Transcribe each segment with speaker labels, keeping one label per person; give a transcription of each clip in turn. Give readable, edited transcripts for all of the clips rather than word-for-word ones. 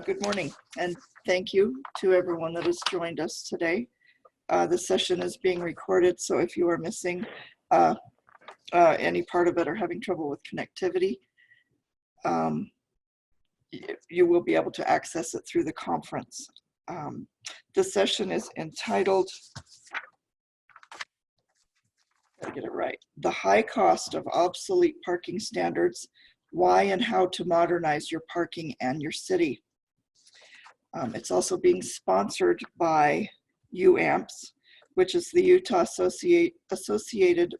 Speaker 1: Good morning, and thank you to everyone that has joined us today. This session is being recorded, so if you are missing any part of it or having trouble with connectivity, you will be able to access it through the conference. This session is entitled, gotta get it right, The High Cost of Obsolete Parking Standards, Why and How to Modernize Your Parking and Your City. It's also being sponsored by UAMPS, which is the Utah Associated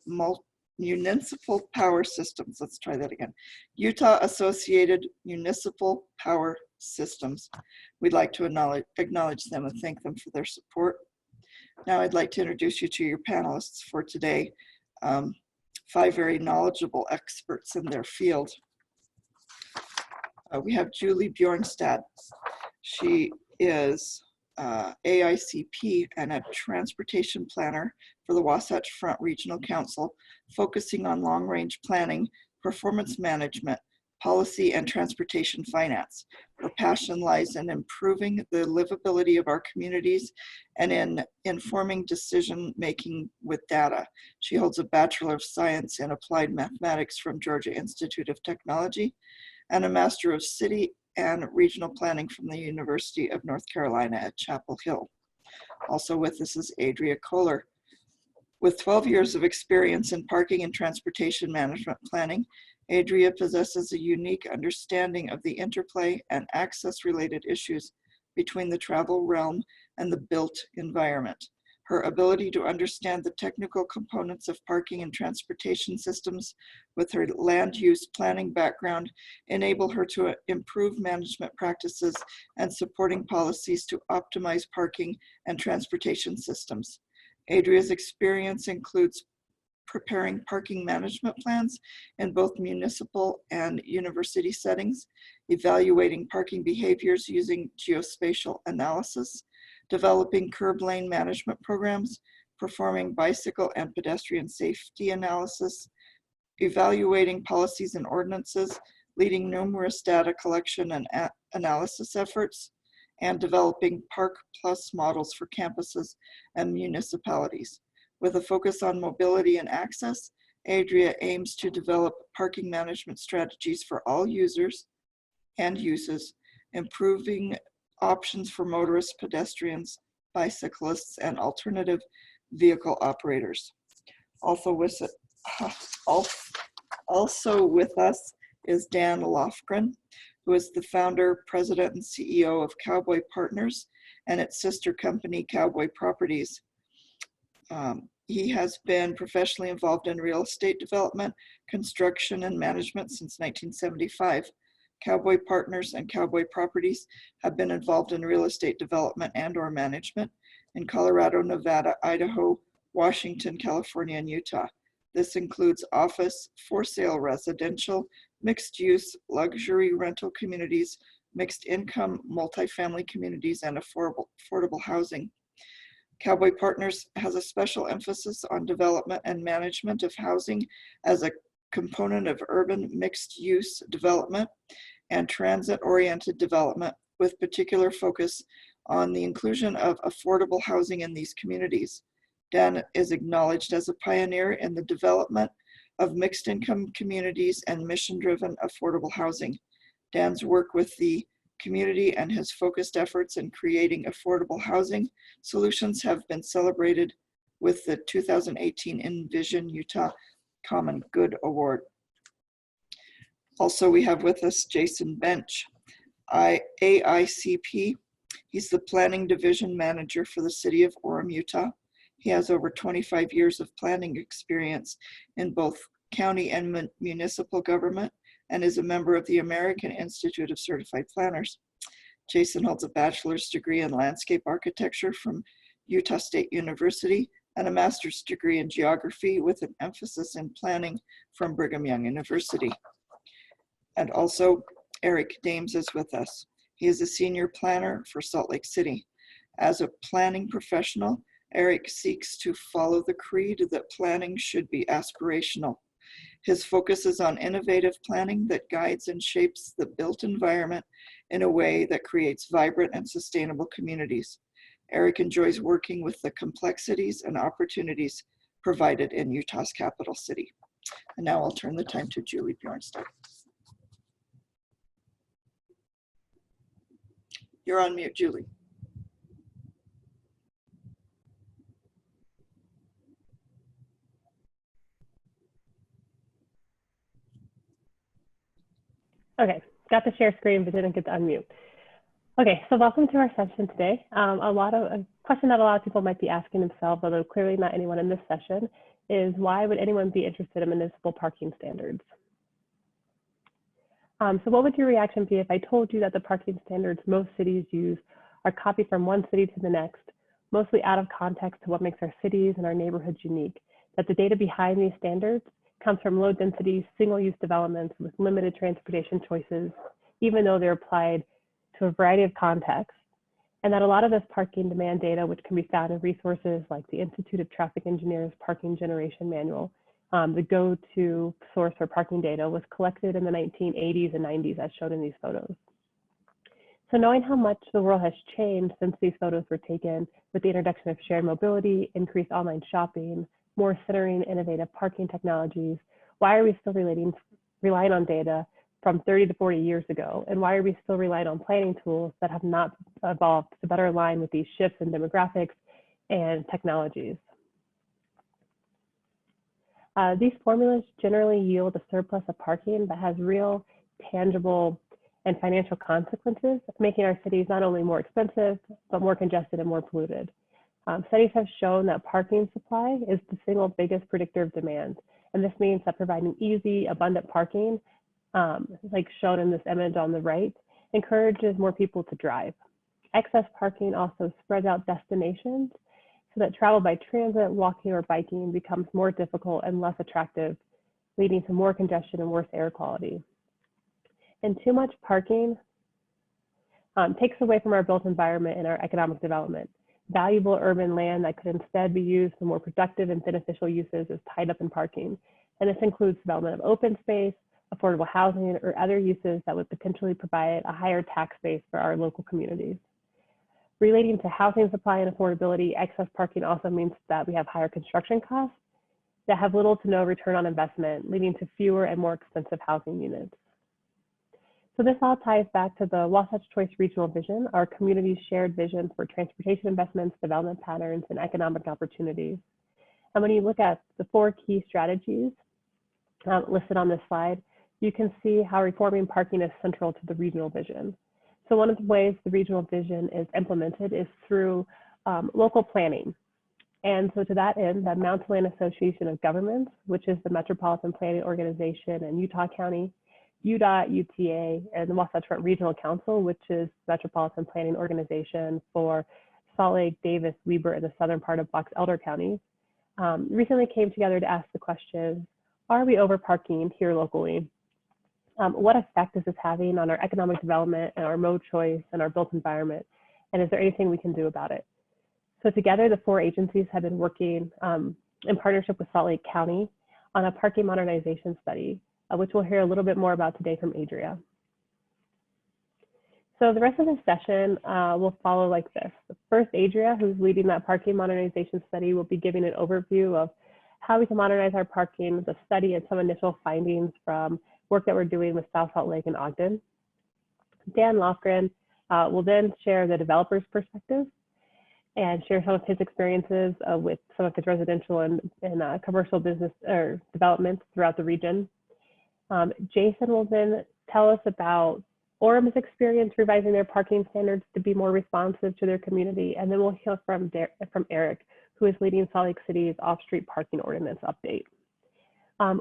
Speaker 1: Municipal Power Systems. Let's try that again. Utah Associated Municipal Power Systems. We'd like to acknowledge them and thank them for their support. Now I'd like to introduce you to your panelists for today, 5 very knowledgeable experts in their field. We have Julie Bjornstad. She is AICP and a transportation planner for the Wasatch Front Regional Council, focusing on long-range planning, performance management, policy, and transportation finance. Her passion lies in improving the livability of our communities and in informing decision-making with data. She holds a Bachelor of Science in Applied Mathematics from Georgia Institute of Technology and a Master of City and Regional Planning from the University of North Carolina at Chapel Hill. Also with us is Adria Kohler. With 12 years of experience in parking and transportation management planning, Adria possesses a unique understanding of the interplay and access-related issues between the travel realm and the built environment. Her ability to understand the technical components of parking and transportation systems with her land use planning background enable her to improve management practices and supporting policies to optimize parking and transportation systems. Adria's experience includes preparing parking management plans in both municipal and university settings, evaluating parking behaviors using geospatial analysis, developing curb lane management programs, performing bicycle and pedestrian safety analysis, evaluating policies and ordinances, leading numerous data collection and analysis efforts, and developing Park Plus models for campuses and municipalities. With a focus on mobility and access, Adria aims to develop parking management strategies for all users and uses, improving options for motorists, pedestrians, bicyclists, and alternative vehicle operators. Also with us is Dan Lofgren, who is the founder, president, and CEO of Cowboy Partners and its sister company, Cowboy Properties. He has been professionally involved in real estate development, construction, and management since 1975. Cowboy Partners and Cowboy Properties have been involved in real estate development and/or management in Colorado, Nevada, Idaho, Washington, California, and Utah. This includes office, for sale residential, mixed use, luxury rental communities, mixed income, multifamily communities, and affordable housing. Cowboy Partners has a special emphasis on development and management of housing as a component of urban mixed-use development and transit-oriented development, with particular focus on the inclusion of affordable housing in these communities. Dan is acknowledged as a pioneer in the development of mixed-income communities and mission-driven affordable housing. Dan's work with the community and his focused efforts in creating affordable housing solutions have been celebrated with the 2018 Envision Utah Common Good Award. Also, we have with us Jason Bench, AICP. He's the Planning Division Manager for the City of Orem, Utah. He has over 25 years of planning experience in both county and municipal government and is a member of the American Institute of Certified Planners. Jason holds a bachelor's degree in landscape architecture from Utah State University and a master's degree in geography with an emphasis in planning from Brigham Young University. And also, Eric Dames is with us. He is a senior planner for Salt Lake City. As a planning professional, Eric seeks to follow the creed that planning should be aspirational. His focus is on innovative planning that guides and shapes the built environment in a way that creates vibrant and sustainable communities. Eric enjoys working with the complexities and opportunities provided in Utah's capital city. And now I'll turn the time to Julie Bjornstad. You're on mute, Julie.
Speaker 2: Okay, got to share screen, but didn't get to unmute. Okay, so welcome to our session today. A question that a lot of people might be asking themselves, although clearly not anyone in this session, is why would anyone be interested in municipal parking standards? So what would your reaction be if I told you that the parking standards most cities use are copied from one city to the next, mostly out of context to what makes our cities and our neighborhoods unique, that the data behind these standards comes from low density, single-use developments with limited transportation choices, even though they're applied to a variety of contexts, and that a lot of this parking demand data, which can be found in resources like the Institute of Traffic Engineers Parking Generation Manual, the go-to source for parking data, was collected in the 1980s and 90s as shown in these photos. So knowing how much the world has changed since these photos were taken with the introduction of shared mobility, increased online shopping, more centering innovative parking technologies, why are we still relying on data from 30 to 40 years ago? And why are we still relying on planning tools that have not evolved to better align with these shifts in demographics and technologies? These formulas generally yield a surplus of parking that has real, tangible, and financial consequences, making our cities not only more expensive, but more congested and more polluted. Studies have shown that parking supply is the single biggest predictor of demand. And this means that providing easy, abundant parking, like shown in this image on the right, encourages more people to drive. Excess parking also spreads out destinations so that travel by transit, walking, or biking becomes more difficult and less attractive, leading to more congestion and worse air quality. And too much parking takes away from our built environment and our economic development. Valuable urban land that could instead be used for more productive and beneficial uses is tied up in parking. And this includes development of open space, affordable housing, or other uses that would potentially provide a higher tax base for our local communities. Relating to housing supply and affordability, excess parking also means that we have higher construction costs that have little to no return on investment, leading to fewer and more expensive housing units. So this all ties back to the Wasatch Choice Regional Vision, our community's shared vision for transportation investments, development patterns, and economic opportunities. And when you look at the 4 key strategies listed on this slide, you can see how reforming parking is central to the regional vision. So one of the ways the regional vision is implemented is through local planning. And so to that end, the Mountain Land Association of Governments, which is the Metropolitan Planning Organization in Utah County, UDOT, UTA, and the Wasatch Front Regional Council, which is the Metropolitan Planning Organization for Salt Lake, Davis, Weber, and the southern part of Box Elder counties, recently came together to ask the question, are we overparking here locally? What effect is this having on our economic development and our mode choice and our built environment? And is there anything we can do about it? So together, the 4 agencies have been working in partnership with Salt Lake County on a parking modernization study, which we'll hear a little bit more about today from Adria. So the rest of the session will follow like this. First, Adria, who's leading that parking modernization study, will be giving an overview of how we can modernize our parking, the study, and some initial findings from work that we're doing with South Salt Lake and Ogden. Dan Lofgren will then share the developer's perspective and share some of his experiences with some of his residential and commercial business or developments throughout the region. Jason will then tell us about Orem's experience revising their parking standards to be more responsive to their community. And then we'll hear from Eric, who is leading Salt Lake City's off-street parking ordinance update.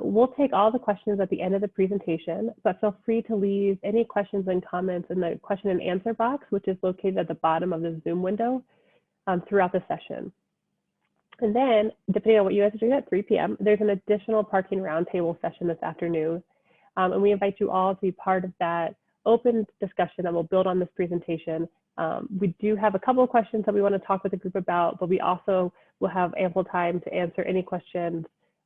Speaker 2: We'll take all the questions at the end of the presentation, but feel free to leave any questions and comments in the question and answer box, which is located at the bottom of the Zoom window throughout the session. And then, depending on what you guys are doing at 3 p.m., there's an additional parking roundtable session this afternoon. And we invite you all to be part of that open discussion that will build on this presentation. We do have a couple of questions that we want to talk with the group about, but we also will have ample time to answer any questions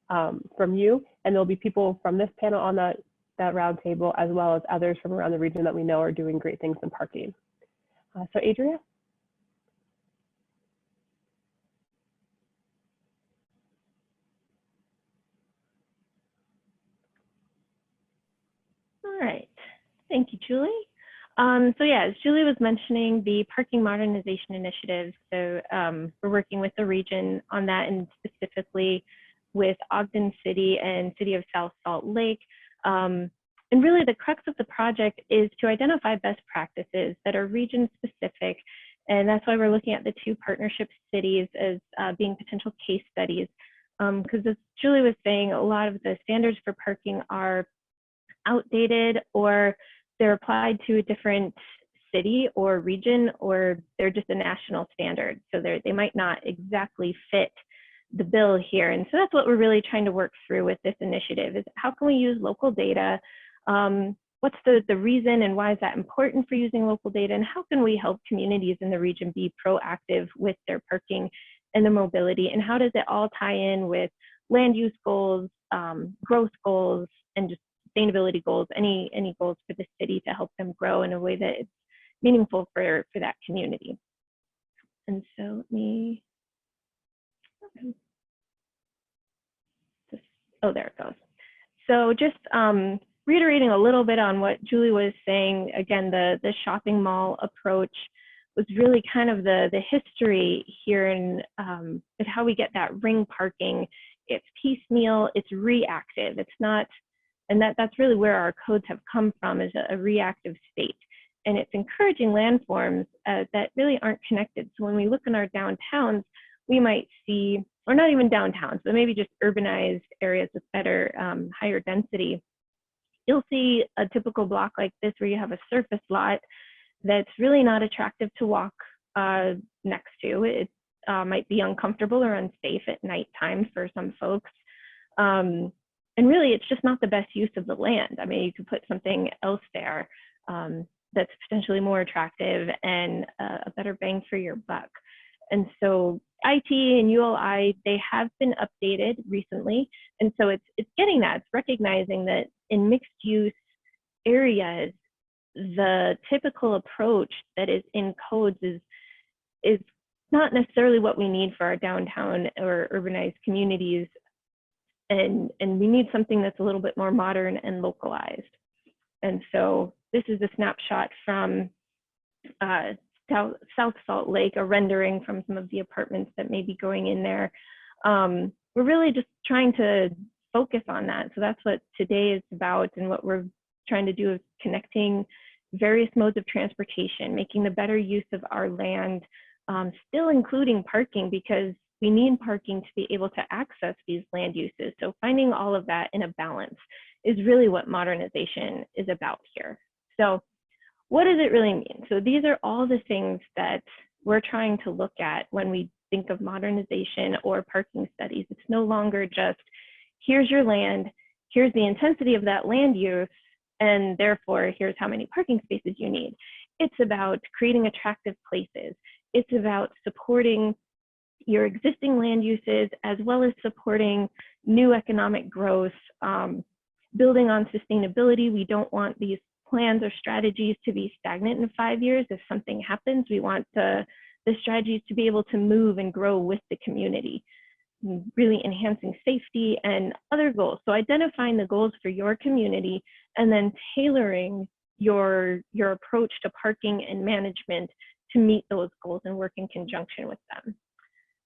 Speaker 2: from you, and there'll be people from this panel on that round table, as well as others from around the region that we know are doing great things in parking. So Adria?
Speaker 3: All right, thank you, Julie. So yeah, as Julie was mentioning, the parking modernization initiative. So we're working with the region on that, and specifically with Ogden City and City of South Salt Lake. And really the crux of the project is to identify best practices that are region specific. And that's why we're looking at the 2 partnership cities as being potential case studies. Because as Julie was saying, a lot of the standards for parking are outdated, or they're applied to a different city or region, or they're just a national standard. So they might not exactly fit the bill here. And so that's what we're really trying to work through with this initiative, is how can we use local data? What's the reason, and why is that important for using local data? And how can we help communities in the region be proactive with their parking and their mobility? And how does it all tie in with land use goals, growth goals, and just sustainability goals, any goals for the city to help them grow in a way that it's meaningful for that community. And so let me, oh, there it goes. So just reiterating a little bit on what Julie was saying, again, the shopping mall approach was really kind of the history here, and how we get that ring parking. It's piecemeal, it's reactive, it's not, and that's really where our codes have come from, is a reactive state. And it's encouraging landforms that really aren't connected. So when we look in our downtowns, we might see, or not even downtowns, but maybe just urbanized areas with better, higher density. You'll see a typical block like this where you have a surface lot that's really not attractive to walk next to. It might be uncomfortable or unsafe at nighttime for some folks. And really, it's just not the best use of the land. I mean, you could put something else there that's potentially more attractive and a better bang for your buck. And so IT and ULI, they have been updated recently. And so it's getting that, it's recognizing that in mixed use areas, the typical approach that is in codes is not necessarily what we need for our downtown or urbanized communities. And we need something that's a little bit more modern and localized. And so this is a snapshot from South Salt Lake, a rendering from some of the apartments that may be going in there. We're really just trying to focus on that. So that's what today is about, and what we're trying to do is connecting various modes of transportation, making the better use of our land, still including parking, because we need parking to be able to access these land uses. So finding all of that in a balance is really what modernization is about here. So what does it really mean? So these are all the things that we're trying to look at when we think of modernization or parking studies. It's no longer just, here's your land, here's the intensity of that land use, and therefore here's how many parking spaces you need. It's about creating attractive places. It's about supporting your existing land uses, as well as supporting new economic growth, building on sustainability. We don't want these plans or strategies to be stagnant in 5 years. If something happens, we want the strategies to be able to move and grow with the community, really enhancing safety and other goals. So identifying the goals for your community and then tailoring your approach to parking and management to meet those goals and work in conjunction with them.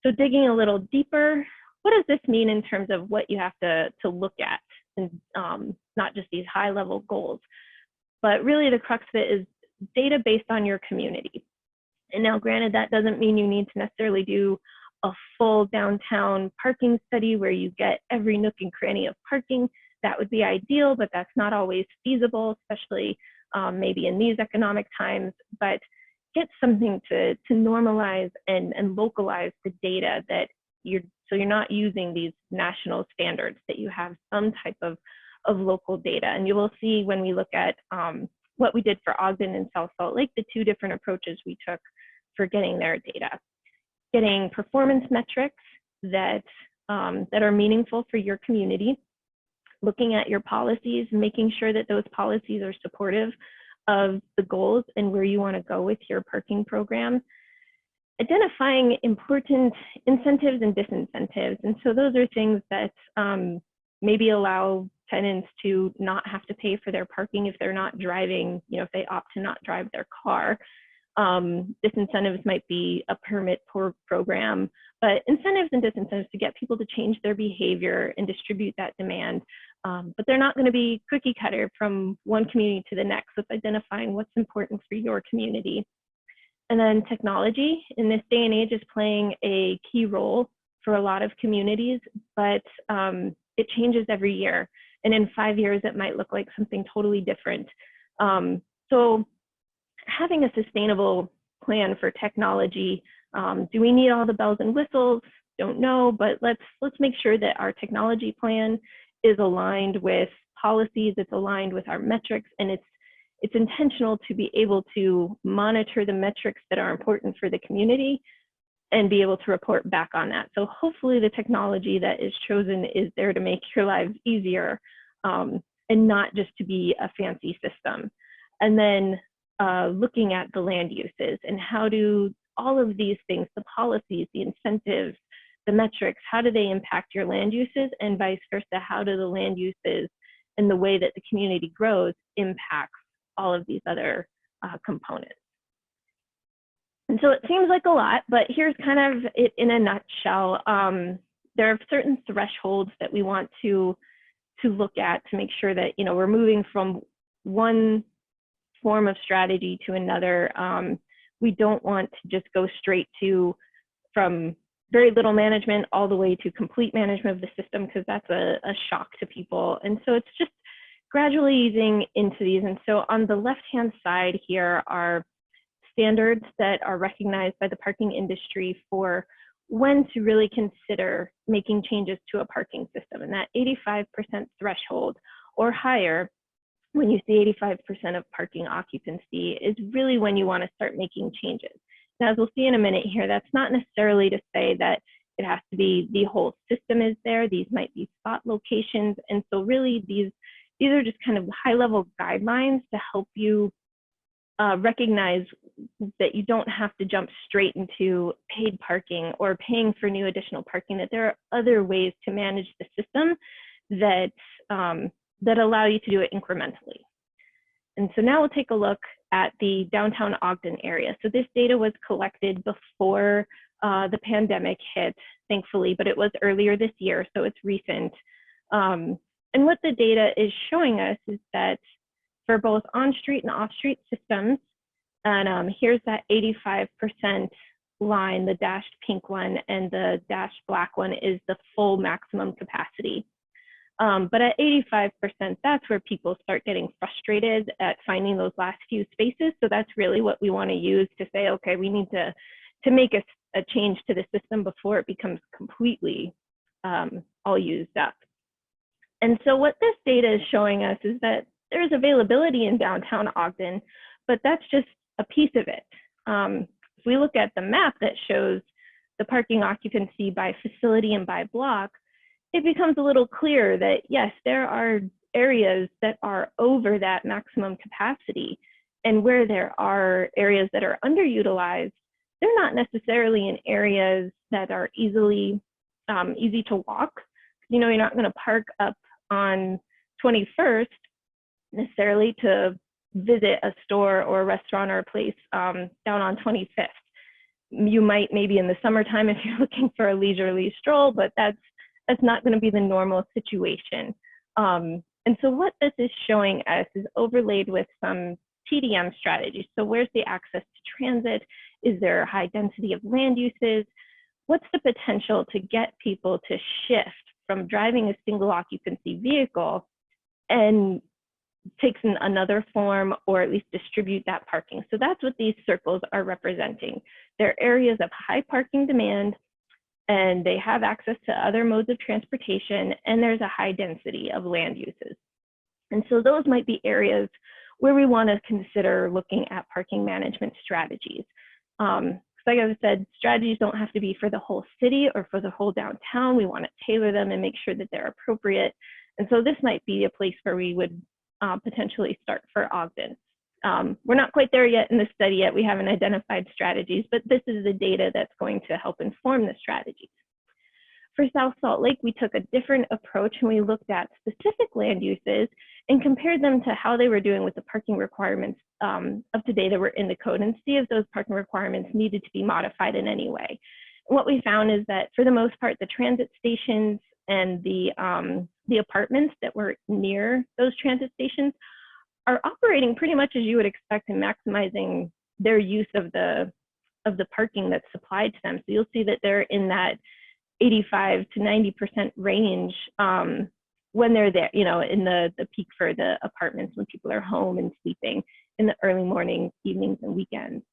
Speaker 3: So digging a little deeper, what does this mean in terms of what you have to look at, and not just these high level goals, but really the crux of it is data based on your community. And now granted, that doesn't mean you need to necessarily do a full downtown parking study where you get every nook and cranny of parking. That would be ideal, but that's not always feasible, especially maybe in these economic times. But get something to normalize and localize the data that so you're not using these national standards, that you have some type of local data. And you will see when we look at what we did for Ogden and South Salt Lake, the 2 different approaches we took for getting their data. Getting performance metrics that that are meaningful for your community, looking at your policies, making sure that those policies are supportive of the goals and where you want to go with your parking program, identifying important incentives and disincentives. And so those are things that maybe allow tenants to not have to pay for their parking if they're not driving, if they opt to not drive their car. Disincentives might be a permit program, but incentives and disincentives to get people to change their behavior and distribute that demand. But they're not going to be cookie cutter from one community to the next. So it's identifying what's important for your community. And then technology in this day and age is playing a key role for a lot of communities, but it changes every year. And in 5 years, it might look like something totally different. So having a sustainable plan for technology, do we need all the bells and whistles? Don't know, but let's make sure that our technology plan is aligned with policies, it's aligned with our metrics, and it's intentional to be able to monitor the metrics that are important for the community and be able to report back on that. So hopefully the technology that is chosen is there to make your lives easier and not just to be a fancy system. And then looking at the land uses and how do all of these things, the policies, the incentives, the metrics, how do they impact your land uses, and vice versa, how do the land uses and the way that the community grows impacts all of these other components. And so it seems like a lot, but here's kind of it in a nutshell. There are certain thresholds that we want to look at to make sure that we're moving from one form of strategy to another. We don't want to just go straight from very little management all the way to complete management of the system, because that's a shock to people. And so it's just gradually easing into these. And so on the left-hand side here are standards that are recognized by the parking industry for when to really consider making changes to a parking system. And that 85% threshold or higher, when you see 85% of parking occupancy, is really when you want to start making changes. Now, as we'll see in a minute here, that's not necessarily to say that it has to be the whole system is there. These might be spot locations. And so really these are just kind of high-level guidelines to help you recognize that you don't have to jump straight into paid parking or paying for new additional parking, that there are other ways to manage the system that allow you to do it incrementally. And so now we'll take a look at the downtown Ogden area. So this data was collected before the pandemic hit, thankfully, but it was earlier this year, so it's recent. And what the data is showing us is that for both on-street and off-street systems, and here's that 85% line, the dashed pink one, and the dashed black one is the full maximum capacity. But at 85%, that's where people start getting frustrated at finding those last few spaces. So that's really what we want to use to say, okay, we need to make a change to the system before it becomes completely all used up. And so what this data is showing us is that there's availability in downtown Ogden, but that's just a piece of it. If we look at the map that shows the parking occupancy by facility and by block, it becomes a little clearer that yes, there are areas that are over that maximum capacity, and where there are areas that are underutilized, they're not necessarily in areas that are easy to walk. You're not going to park up on 21st necessarily to visit a store or a restaurant or a place down on 25th. You might maybe in the summertime if you're looking for a leisurely stroll, but that's not going to be the normal situation. And so what this is showing us is overlaid with some TDM strategies. So where's the access to transit? Is there a high density of land uses? What's the potential to get people to shift from driving a single occupancy vehicle and take another form, or at least distribute that parking? So that's what these circles are representing. They're areas of high parking demand, and they have access to other modes of transportation, and there's a high density of land uses. And so those might be areas where we want to consider looking at parking management strategies. like I said, strategies don't have to be for the whole city or for the whole downtown. We want to tailor them and make sure that they're appropriate. And so this might be a place where we would potentially start for Ogden. We're not quite there yet in the study yet. We haven't identified strategies, but this is the data that's going to help inform the strategies. For South Salt Lake, we took a different approach and we looked at specific land uses and compared them to how they were doing with the parking requirements of today that were in the code, and see if those parking requirements needed to be modified in any way. And what we found is that for the most part, the transit stations and the apartments that were near those transit stations are operating pretty much as you would expect and maximizing their use of the parking that's supplied to them. So you'll see that they're in that 85 to 90% range when they're there, you know, in the peak for the apartments, when people are home and sleeping in the early morning, evenings, and weekends.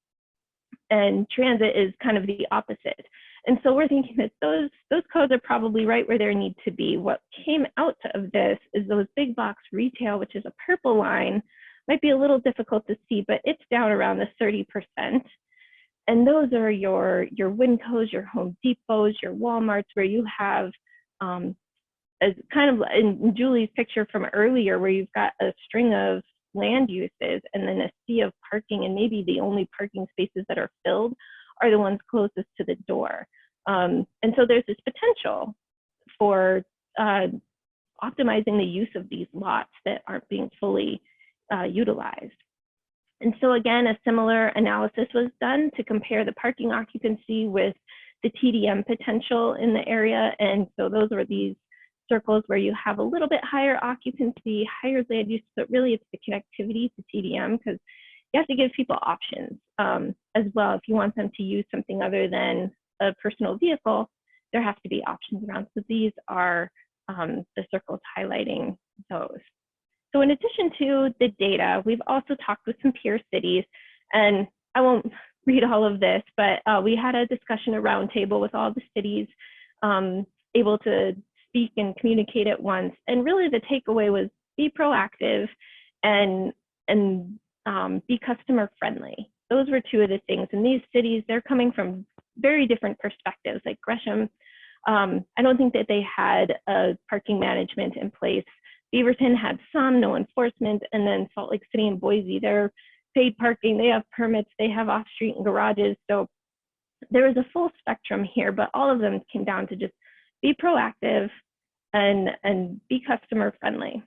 Speaker 3: And transit is kind of the opposite. And so we're thinking that those codes are probably right where they need to be. What came out of this is those big box retail, which is a purple line, might be a little difficult to see, but it's down around the 30%. And those are your Wincos, your Home Depots, your Walmarts, where you have, as kind of in Julie's picture from earlier, where you've got a string of land uses and then a sea of parking, and maybe the only parking spaces that are filled are the ones closest to the door. And so there's this potential for optimizing the use of these lots that aren't being fully utilized. And so again, a similar analysis was done to compare the parking occupancy with the TDM potential in the area. And so those were these circles where you have a little bit higher occupancy, higher land use, but really it's the connectivity to TDM, because you have to give people options as well. If you want them to use something other than a personal vehicle, there have to be options around. So these are the circles highlighting those. So in addition to the data, we've also talked with some peer cities, and I won't read all of this, but we had a discussion, a roundtable with all the cities able to speak and communicate at once. And really the takeaway was be proactive and be customer friendly. Those were two of the things. And these cities, they're coming from very different perspectives. Like Gresham, I don't think that they had a parking management in place. Beaverton had some, no enforcement, and then Salt Lake City and Boise, they're paid parking, they have permits, they have off-street and garages. So there is a full spectrum here, but all of them came down to just be proactive and be customer friendly.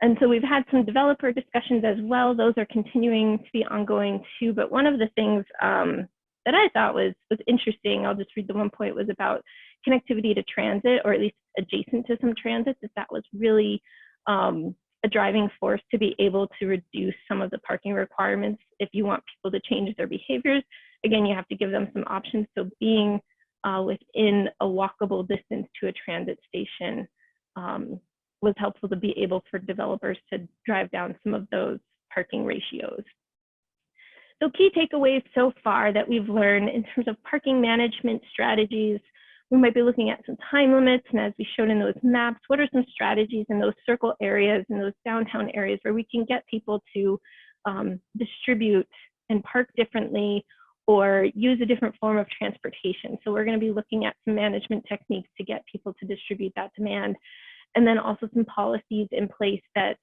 Speaker 3: And so we've had some developer discussions as well. Those are continuing to be ongoing too. But one of the things that I thought was interesting, I'll just read the one point, was about connectivity to transit, or at least adjacent to some transit, that was really a driving force to be able to reduce some of the parking requirements. If you want people to change their behaviors, again, you have to give them some options. So being within a walkable distance to a transit station was helpful to be able for developers to drive down some of those parking ratios. So key takeaways so far that we've learned in terms of parking management strategies, we might be looking at some time limits, and as we showed in those maps, what are some strategies in those circle areas, in those downtown areas where we can get people to distribute and park differently or use a different form of transportation. So we're going to be looking at some management techniques to get people to distribute that demand. And then also some policies in place that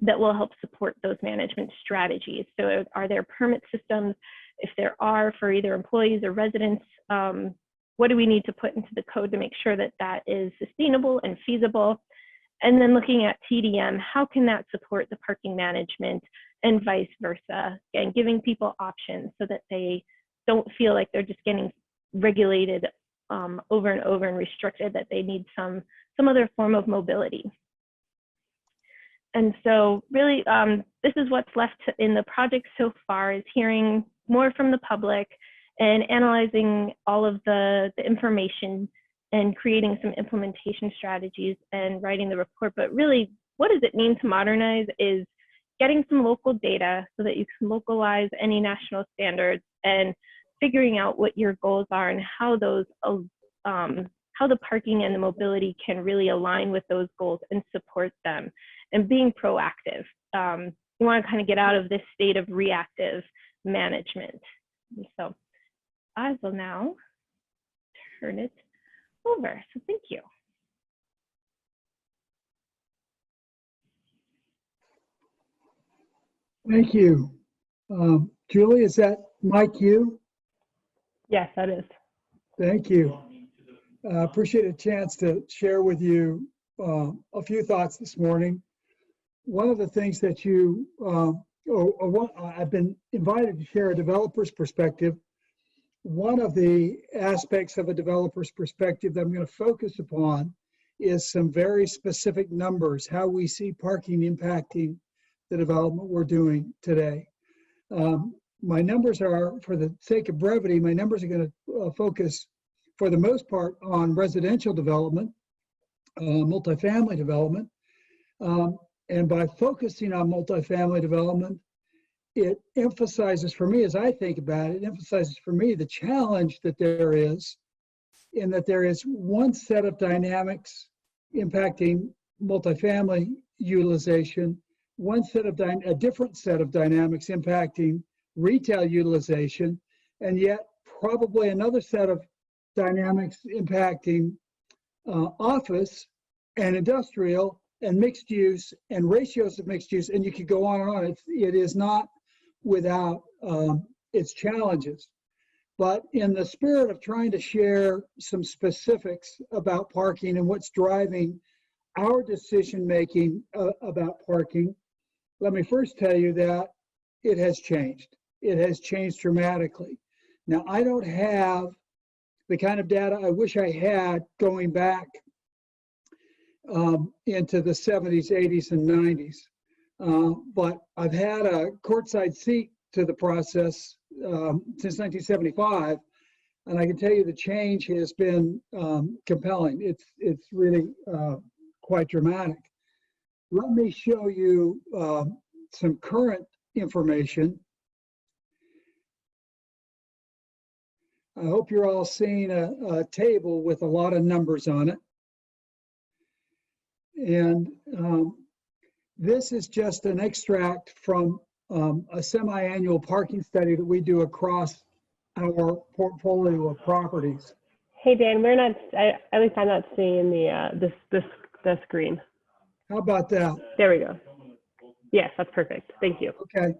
Speaker 3: that will help support those management strategies. So are there permit systems? If there are, for either employees or residents, what do we need to put into the code to make sure that that is sustainable and feasible? And then looking at TDM, how can that support the parking management and vice versa? Again, giving people options so that they don't feel like they're just getting regulated over and over and restricted, that they need some other form of mobility. And so really, this is what's left in the project so far, is hearing more from the public and analyzing all of the information and creating some implementation strategies and writing the report. But really, what does it mean to modernize is getting some local data so that you can localize any national standards and figuring out what your goals are and how those how the parking and the mobility can really align with those goals and support them, and being proactive. You want to kind of get out of this state of reactive management. Let me will now turn it over. So thank you.
Speaker 4: Thank you. Julie, is that my cue?
Speaker 2: Yes, that is.
Speaker 4: Thank you. Appreciate a chance to share with you a few thoughts this morning. One of the things that I've been invited to share a developer's perspective. One of the aspects of a developer's perspective that I'm going to focus upon is some very specific numbers, how we see parking impacting the development we're doing today. My numbers are, for the sake of brevity, my numbers are going to focus for the most part on residential development, multifamily development. And by focusing on multifamily development, it emphasizes for me, as I think about it, it emphasizes for me the challenge that there is in that there is one set of dynamics impacting multifamily utilization, a different set of dynamics impacting retail utilization, and yet probably another set of dynamics impacting office and industrial and mixed use and ratios of mixed use, and you could go on and on. It is not without its challenges. But in the spirit of trying to share some specifics about parking and what's driving our decision making about parking, let me first tell you that it has changed. It has changed dramatically. Now, I don't have the kind of data I wish I had going back into the 70s, 80s, and 90s. But I've had a courtside seat to the process since 1975, and I can tell you the change has been compelling. It's really quite dramatic. Let me show you some current information. I hope you're all seeing a table with a lot of numbers on it. And this is just an extract from a semi-annual parking study that we do across our portfolio of properties.
Speaker 2: Hey Dan, we're not. At least I'm not seeing the screen.
Speaker 4: How about that?
Speaker 2: There we go. Yes, that's perfect. Thank you.
Speaker 4: Okay.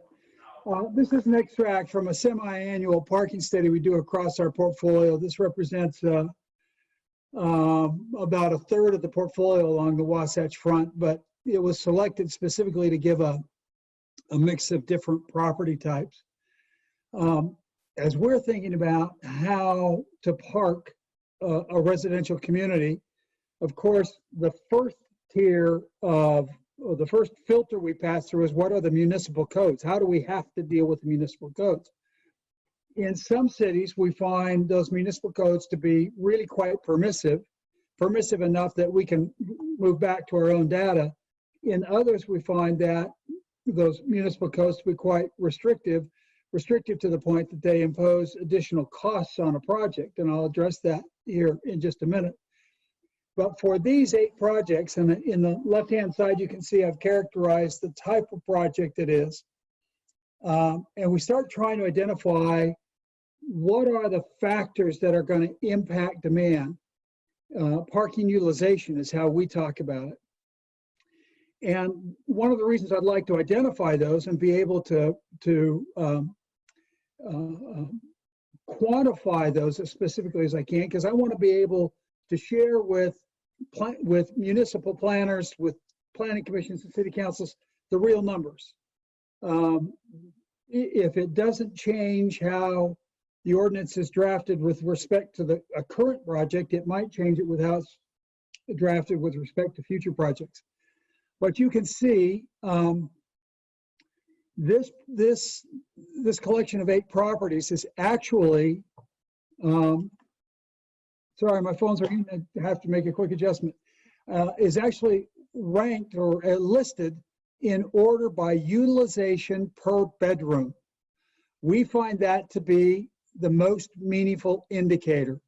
Speaker 4: This is an extract from a semi-annual parking study we do across our portfolio. This represents about a third of the portfolio along the Wasatch Front, but it was selected specifically to give a mix of different property types. As we're thinking about how to park a residential community, of course, the first tier of, or the first filter we pass through is what are the municipal codes? How do we have to deal with the municipal codes? In some cities, we find those municipal codes to be really quite permissive enough that we can move back to our own data. In others, we find that those municipal codes to be quite restrictive to the point that they impose additional costs on a project, and I'll address that here in just a minute. But for these 8 projects, and in the left-hand side, you can see I've characterized the type of project it is. And we start trying to identify what are the factors that are going to impact demand. Parking utilization is how we talk about it. And one of the reasons I'd like to identify those and be able to quantify those as specifically as I can, because I want to be able to share with municipal planners, with planning commissions and city councils, the real numbers. If it doesn't change how the ordinance is drafted with respect to a current project, it might change it with how it's drafted with respect to future projects. But you can see this collection of 8 properties is actually, sorry, my phones are going to have to make a quick adjustment, is actually ranked or listed in order by utilization per bedroom. We find that to be the most meaningful indicator.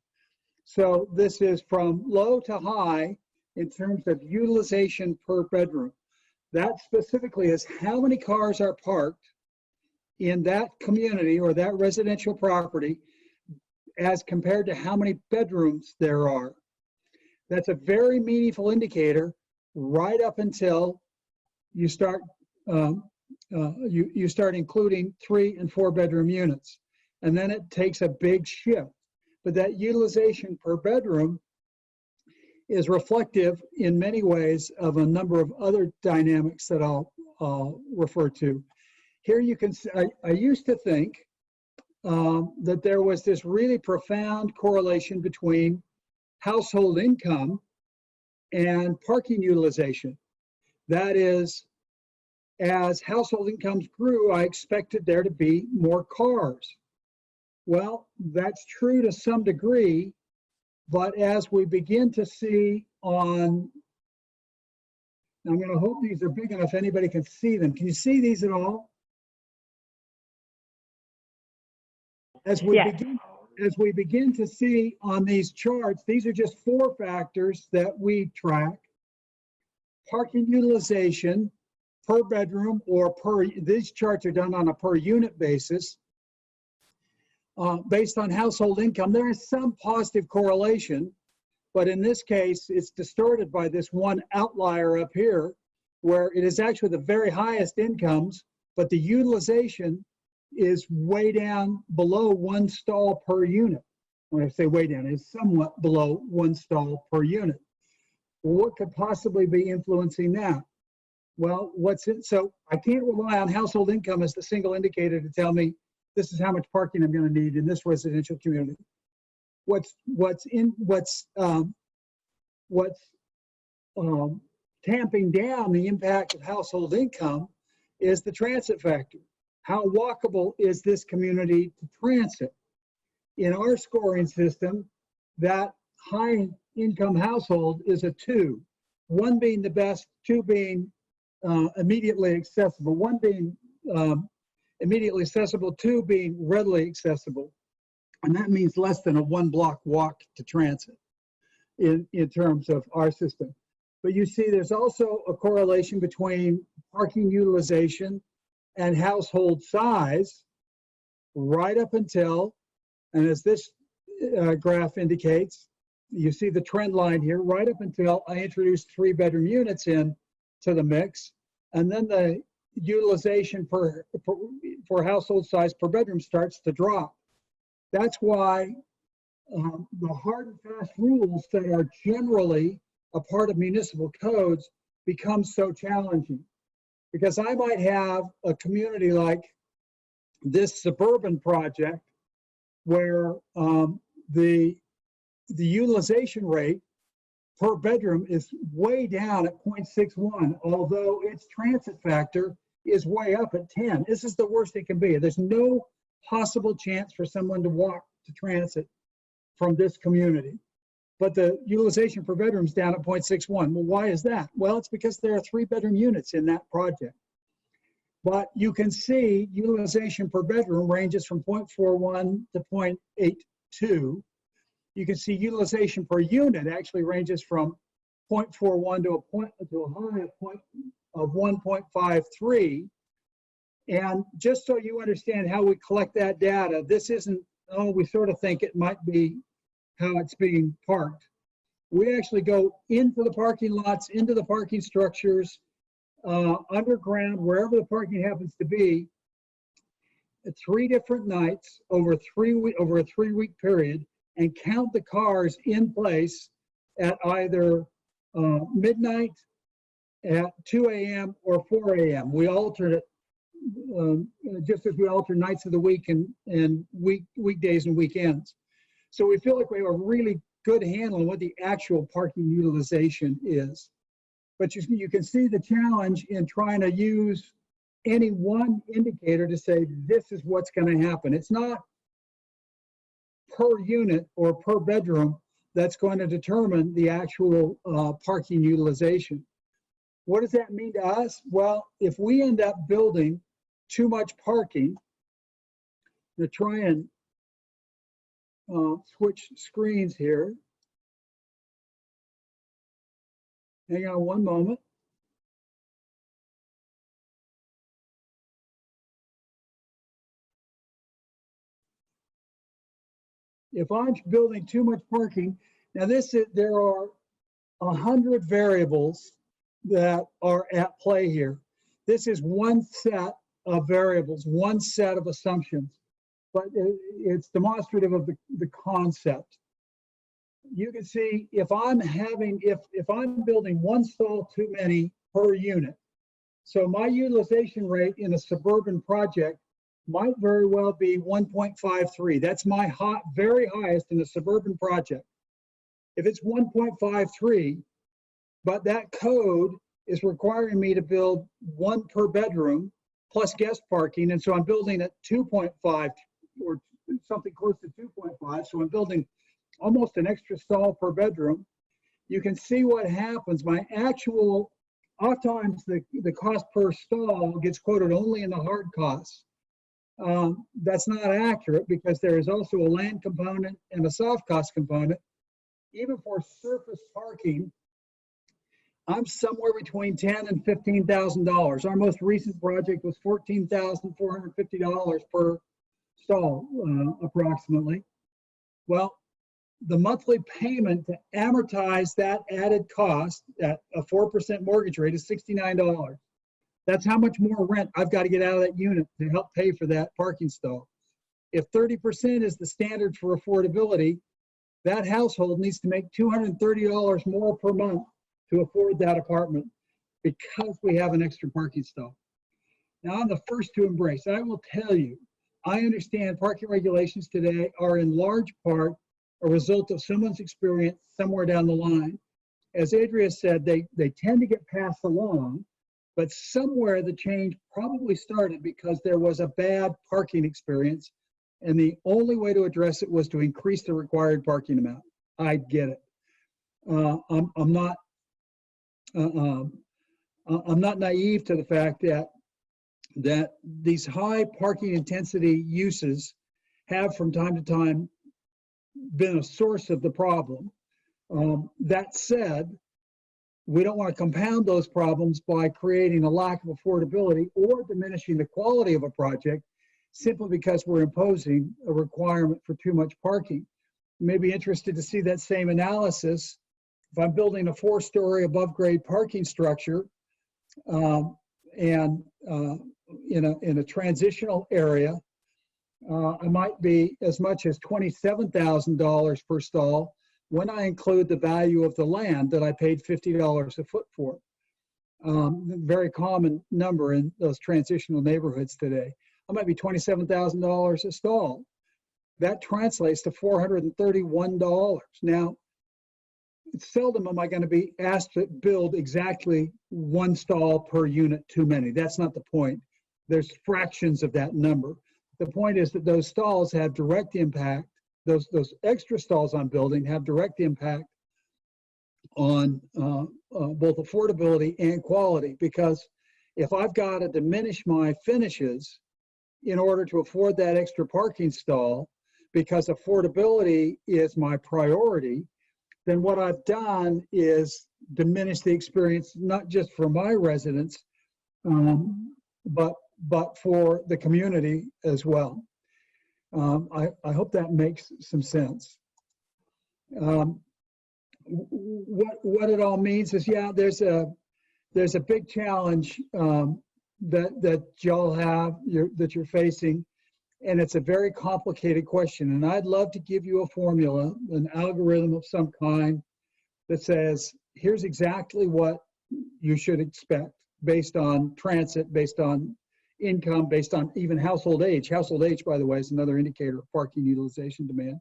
Speaker 4: So this is from low to high in terms of utilization per bedroom. That specifically is how many cars are parked in that community or that residential property as compared to how many bedrooms there are. That's a very meaningful indicator right up until you start you start including 3 and 4 bedroom units, and then it takes a big shift. But that utilization per bedroom is reflective in many ways of a number of other dynamics that I'll refer to. Here you can see, I used to think that there was this really profound correlation between household income and parking utilization. That is, as household incomes grew, I expected there to be more cars. Well, that's true to some degree, but as we begin to see on, I'm going to hope these are big enough anybody can see them. Can you see these at all? As we begin to see on these charts, these are just 4 factors that we track: parking utilization per bedroom, or these charts are done on a per unit basis. Based on household income, there is some positive correlation, but in this case, it's distorted by this one outlier up here, where it is actually the very highest incomes, but the utilization is way down below 1 stall per unit. When I say way down, it's somewhat below 1 stall per unit. Well, what could possibly be influencing that? Well, so I can't rely on household income as the single indicator to tell me this is how much parking I'm going to need in this residential community. What's tamping down the impact of household income is the transit factor. How walkable is this community to transit? In our scoring system, that high income household is a 2. 1 being the best, 2 being immediately accessible. 1 being immediately accessible, 2 being readily accessible. And that means less than a 1-block walk to transit in terms of our system. But you see there's also a correlation between parking utilization and household size right up until, and as this graph indicates, you see the trend line here, right up until I introduced 3 bedroom units in to the mix, and then the utilization for household size per bedroom starts to drop. That's why the hard and fast rules that are generally a part of municipal codes become so challenging. Because I might have a community like this suburban project where the utilization rate per bedroom is way down at 0.61, although its transit factor is way up at 10. This is the worst it can be. There's no possible chance for someone to walk to transit from this community. But the utilization per bedroom is down at 0.61. Well, why is that? Well, it's because there are 3 bedroom units in that project. But you can see utilization per bedroom ranges from 0.41 to 0.82. You can see utilization per unit actually ranges from 0.41 to a high of 1.53. And just so you understand how we collect that data, this isn't, oh, we sort of think it might be how it's being parked. We actually go into the parking lots, into the parking structures, underground, wherever the parking happens to be, at 3 different nights over a 3-week period, and count the cars in place at either midnight, at 2 a.m. or 4 a.m. We alternate, just as we alter nights of the week and weekdays and weekends. So we feel like we have a really good handle on what the actual parking utilization is. But you can see the challenge in trying to use any one indicator to say this is what's going to happen. It's not per unit or per bedroom that's going to determine the actual parking utilization. What does that mean to us? Well, if we end up building too much parking, to try and switch screens here. Hang on one moment. If I'm building too much parking, now there are 100 variables that are at play here. This is one set of variables, one set of assumptions, but it's demonstrative of the concept. You can see if I'm building one stall too many per unit, so my utilization rate in a suburban project might very well be 1.53. That's my very highest in a suburban project. If it's 1.53, but that code is requiring me to build one per bedroom plus guest parking, and so I'm building at 2.5 or something close to 2.5, so I'm building almost an extra stall per bedroom. You can see what happens. My actual, oftentimes the cost per stall gets quoted only in the hard costs. That's not accurate because there is also a land component and a soft cost component. Even for surface parking, I'm somewhere between $10,000 and $15,000. Our most recent project was $14,450 per stall, approximately. Well, the monthly payment to amortize that added cost at a 4% mortgage rate is $69. That's how much more rent I've got to get out of that unit to help pay for that parking stall. If 30% is the standard for affordability, that household needs to make $230 more per month to afford that apartment because we have an extra parking stall. Now, I'm the first to embrace. I will tell you, I understand parking regulations today are in large part a result of someone's experience somewhere down the line. As Adria said, they tend to get passed along, but somewhere the change probably started because there was a bad parking experience, and the only way to address it was to increase the required parking amount. I get it. I'm not naive to the fact that these high parking intensity uses have from time to time been a source of the problem. That said, we don't want to compound those problems by creating a lack of affordability or diminishing the quality of a project simply because we're imposing a requirement for too much parking. You may be interested to see that same analysis. If I'm building a 4-story above grade parking structure in a transitional area, I might be as much as $27,000 per stall when I include the value of the land that I paid $50 a foot for. Very common number in those transitional neighborhoods today. I might be $27,000 a stall. That translates to $431. Now, seldom am I going to be asked to build exactly one stall per unit too many. That's not the point. There's fractions of that number. The point is that those stalls have direct impact. Those extra stalls I'm building have direct impact on both affordability and quality, because if I've got to diminish my finishes in order to afford that extra parking stall because affordability is my priority, then what I've done is diminish the experience, not just for my residents, but for the community as well. I hope that makes some sense. What it all means is, yeah, there's a big challenge that y'all have, that you're facing, and it's a very complicated question. And I'd love to give you a formula, an algorithm of some kind that says, here's exactly what you should expect based on transit, based on income, based on even household age. Household age, by the way, is another indicator of parking utilization demand.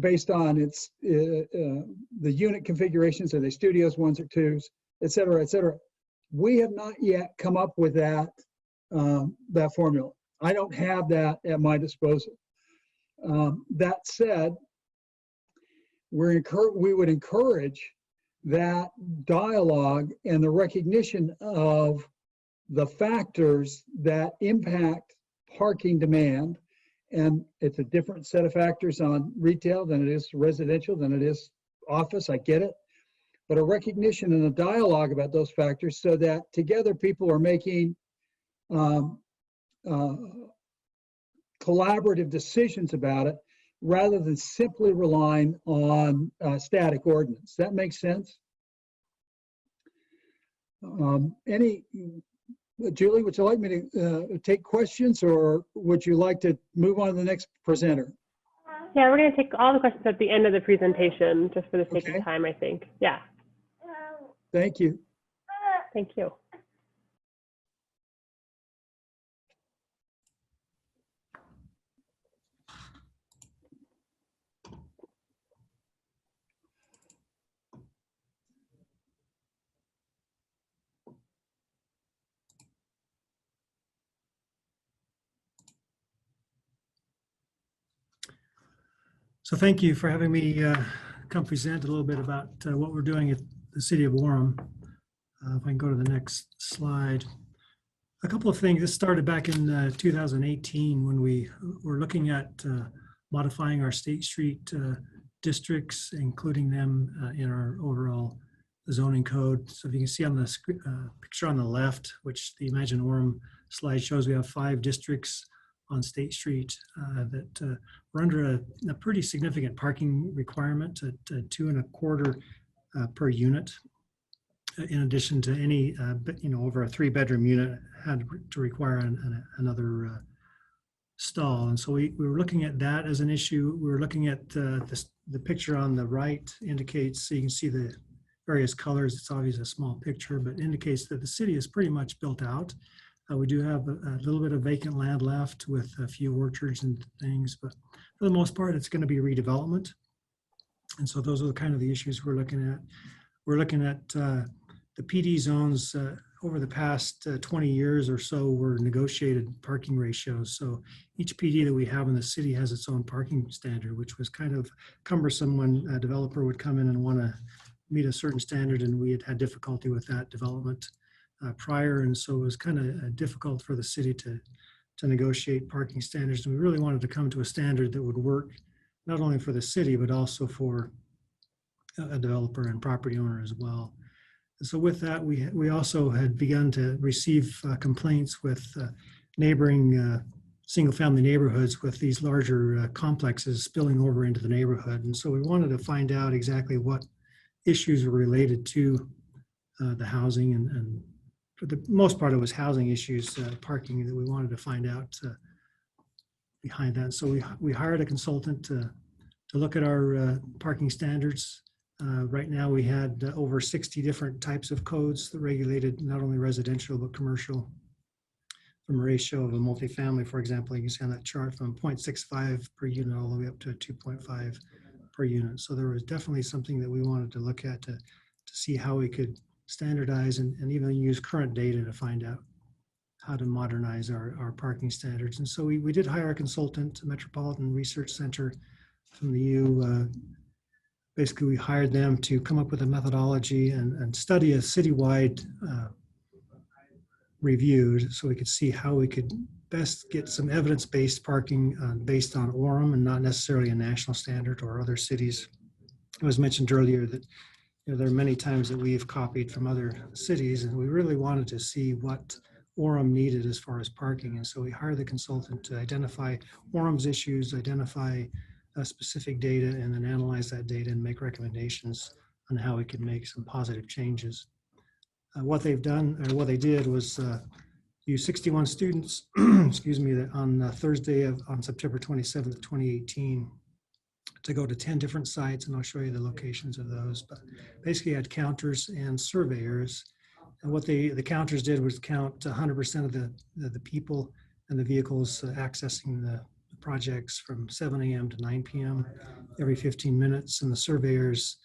Speaker 4: Based on the unit configurations, are they studios, 1s or 2s, et cetera, et cetera. We have not yet come up with that formula. I don't have that at my disposal. That said, we would encourage that dialogue and the recognition of the factors that impact parking demand. And it's a different set of factors on retail than it is residential, than it is office, I get it. But a recognition and a dialogue about those factors so that together people are making collaborative decisions about it, rather than simply relying on static ordinance. That makes sense? Julie, would you like me to take questions, or would you like to move on to the next presenter?
Speaker 2: Yeah, we're going to take all the questions at the end of the presentation, just for the sake
Speaker 4: Okay.
Speaker 2: of time, I think. Yeah.
Speaker 4: Thank you.
Speaker 2: Thank you.
Speaker 5: So thank you for having me come present a little bit about what we're doing at the City of Orem. If I can go to the next slide. A couple of things. This started back in 2018 when we were looking at modifying our State Street districts, including them in our overall zoning code. So if you can see on the picture on the left, which the Imagine Orem slide shows, we have 5 districts on State Street that we're under a pretty significant parking requirement at 2.25 per unit. In addition to any, over a 3-bedroom unit had to require another stall. And so we were looking at that as an issue. We were looking at the picture on the right indicates, so you can see the various colors. It's obviously a small picture, but indicates that the city is pretty much built out. We do have a little bit of vacant land left with a few orchards and things, but for the most part, it's going to be redevelopment. And so those are kind of the issues we're looking at. We're looking at the PD zones over the past 20 years or so were negotiated parking ratios. So each PD that we have in the city has its own parking standard, which was kind of cumbersome when a developer would come in and want to meet a certain standard, and we had difficulty with that development prior, and so it was kind of difficult for the city to negotiate parking standards. And we really wanted to come to a standard that would work not only for the city, but also for a developer and property owner as well. And so with that, we also had begun to receive complaints with neighboring single-family neighborhoods with these larger complexes spilling over into the neighborhood. And so we wanted to find out exactly what issues were related to the housing, and for the most part, it was housing issues, parking, that we wanted to find out behind that. So we hired a consultant to look at our parking standards. Right now, we had over 60 different types of codes that regulated not only residential, but commercial, from a ratio of a multifamily, for example. You can see on that chart from 0.65 per unit all the way up to 2.5 per unit. So there was definitely something that we wanted to look at to see how we could standardize and even use current data to find out how to modernize our parking standards. And so we did hire a consultant, Metropolitan Research Center from the U. Basically, we hired them to come up with a methodology and study a citywide review so we could see how we could best get some evidence-based parking based on Orem and not necessarily a national standard or other cities. It was mentioned earlier that there are many times that we've copied from other cities, and we really wanted to see what Orem needed as far as parking. And so we hired the consultant to identify Orem's issues, identify specific data, and then analyze that data and make recommendations on how we could make some positive changes. What they've done, or what they did, was use 61 students, excuse me, on Thursday on September 27th, 2018, to go to 10 different sites, and I'll show you the locations of those. But basically, had counters and surveyors, and what the counters did was count 100% of the people and the vehicles accessing the projects from 7 a.m. to 9 p.m. every 15 minutes, and the surveyors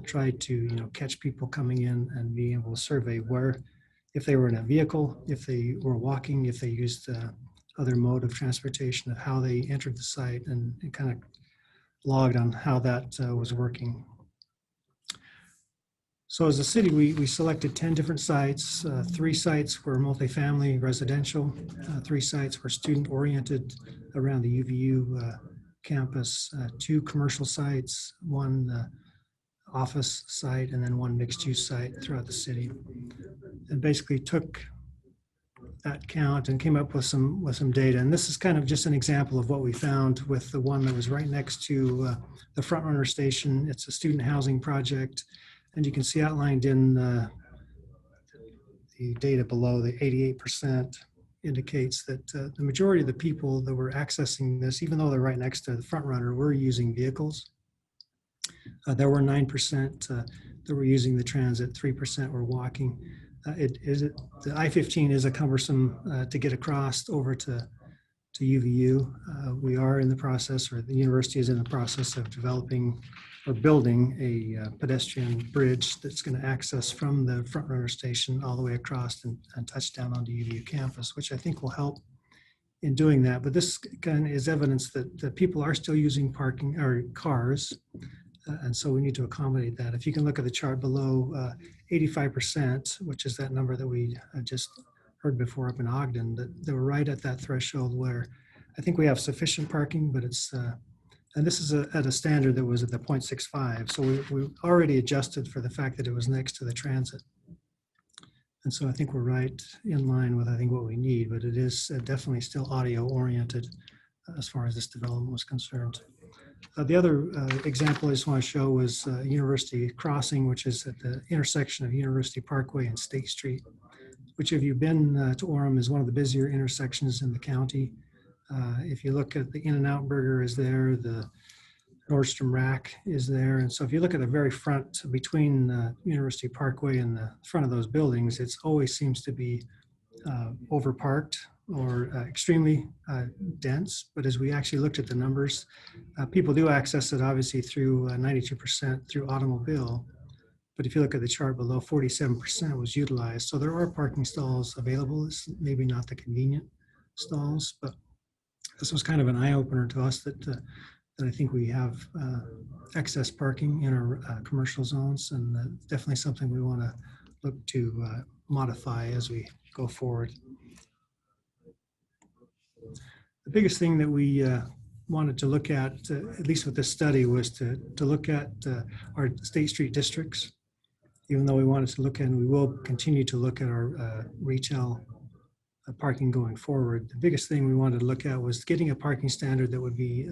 Speaker 5: tried to catch people coming in and being able to survey where, if they were in a vehicle, if they were walking, if they used other mode of transportation, of how they entered the site, and kind of logged on how that was working. So as a city, we selected 10 different sites. 3 sites were multifamily residential, 3 sites were student-oriented around the UVU campus, 2 commercial sites, 1 office site, and then 1 mixed-use site throughout the city. And basically took that count and came up with some data. And this is kind of just an example of what we found with the one that was right next to the front runner station. It's a student housing project, and you can see outlined in the data below, the 88% indicates that the majority of the people that were accessing this, even though they're right next to the front runner, were using vehicles. There were 9% that were using the transit, 3% were walking. The I-15 is a cumbersome to get across over to UVU. We are in the process, or the university is in the process of developing or building a pedestrian bridge that's going to access from the front runner station all the way across and touch down onto UVU campus, which I think will help in doing that. But this kind of is evidence that people are still using parking or cars. And so we need to accommodate that. If you can look at the chart below, 85%, which is that number that we just heard before up in Ogden, that they were right at that threshold where I think we have sufficient parking, but it's, and this is at a standard that was at the 0.65. So we already adjusted for the fact that it was next to the transit. And so I think we're right in line with, I think, what we need, but it is definitely still audio oriented as far as this development was concerned. The other example I just want to show was University Crossing, which is at the intersection of University Parkway and State Street, which, if you've been to Orem, is one of the busier intersections in the county. If you look at the In-N-Out Burger is there, the Nordstrom Rack is there. And so if you look at the very front between University Parkway and the front of those buildings, it always seems to be overparked or extremely dense. But as we actually looked at the numbers, people do access it obviously through 92% through automobile. But if you look at the chart below, 47% was utilized. So there are parking stalls available. It's maybe not the convenient stalls, but this was kind of an eye opener to us that I think we have excess parking in our commercial zones, and definitely something we want to look to modify as we go forward. The biggest thing that we wanted to look at least with this study, was to look at our State Street districts. Even though we wanted to look at, and we will continue to look at our retail parking going forward, the biggest thing we wanted to look at was getting a parking standard that would be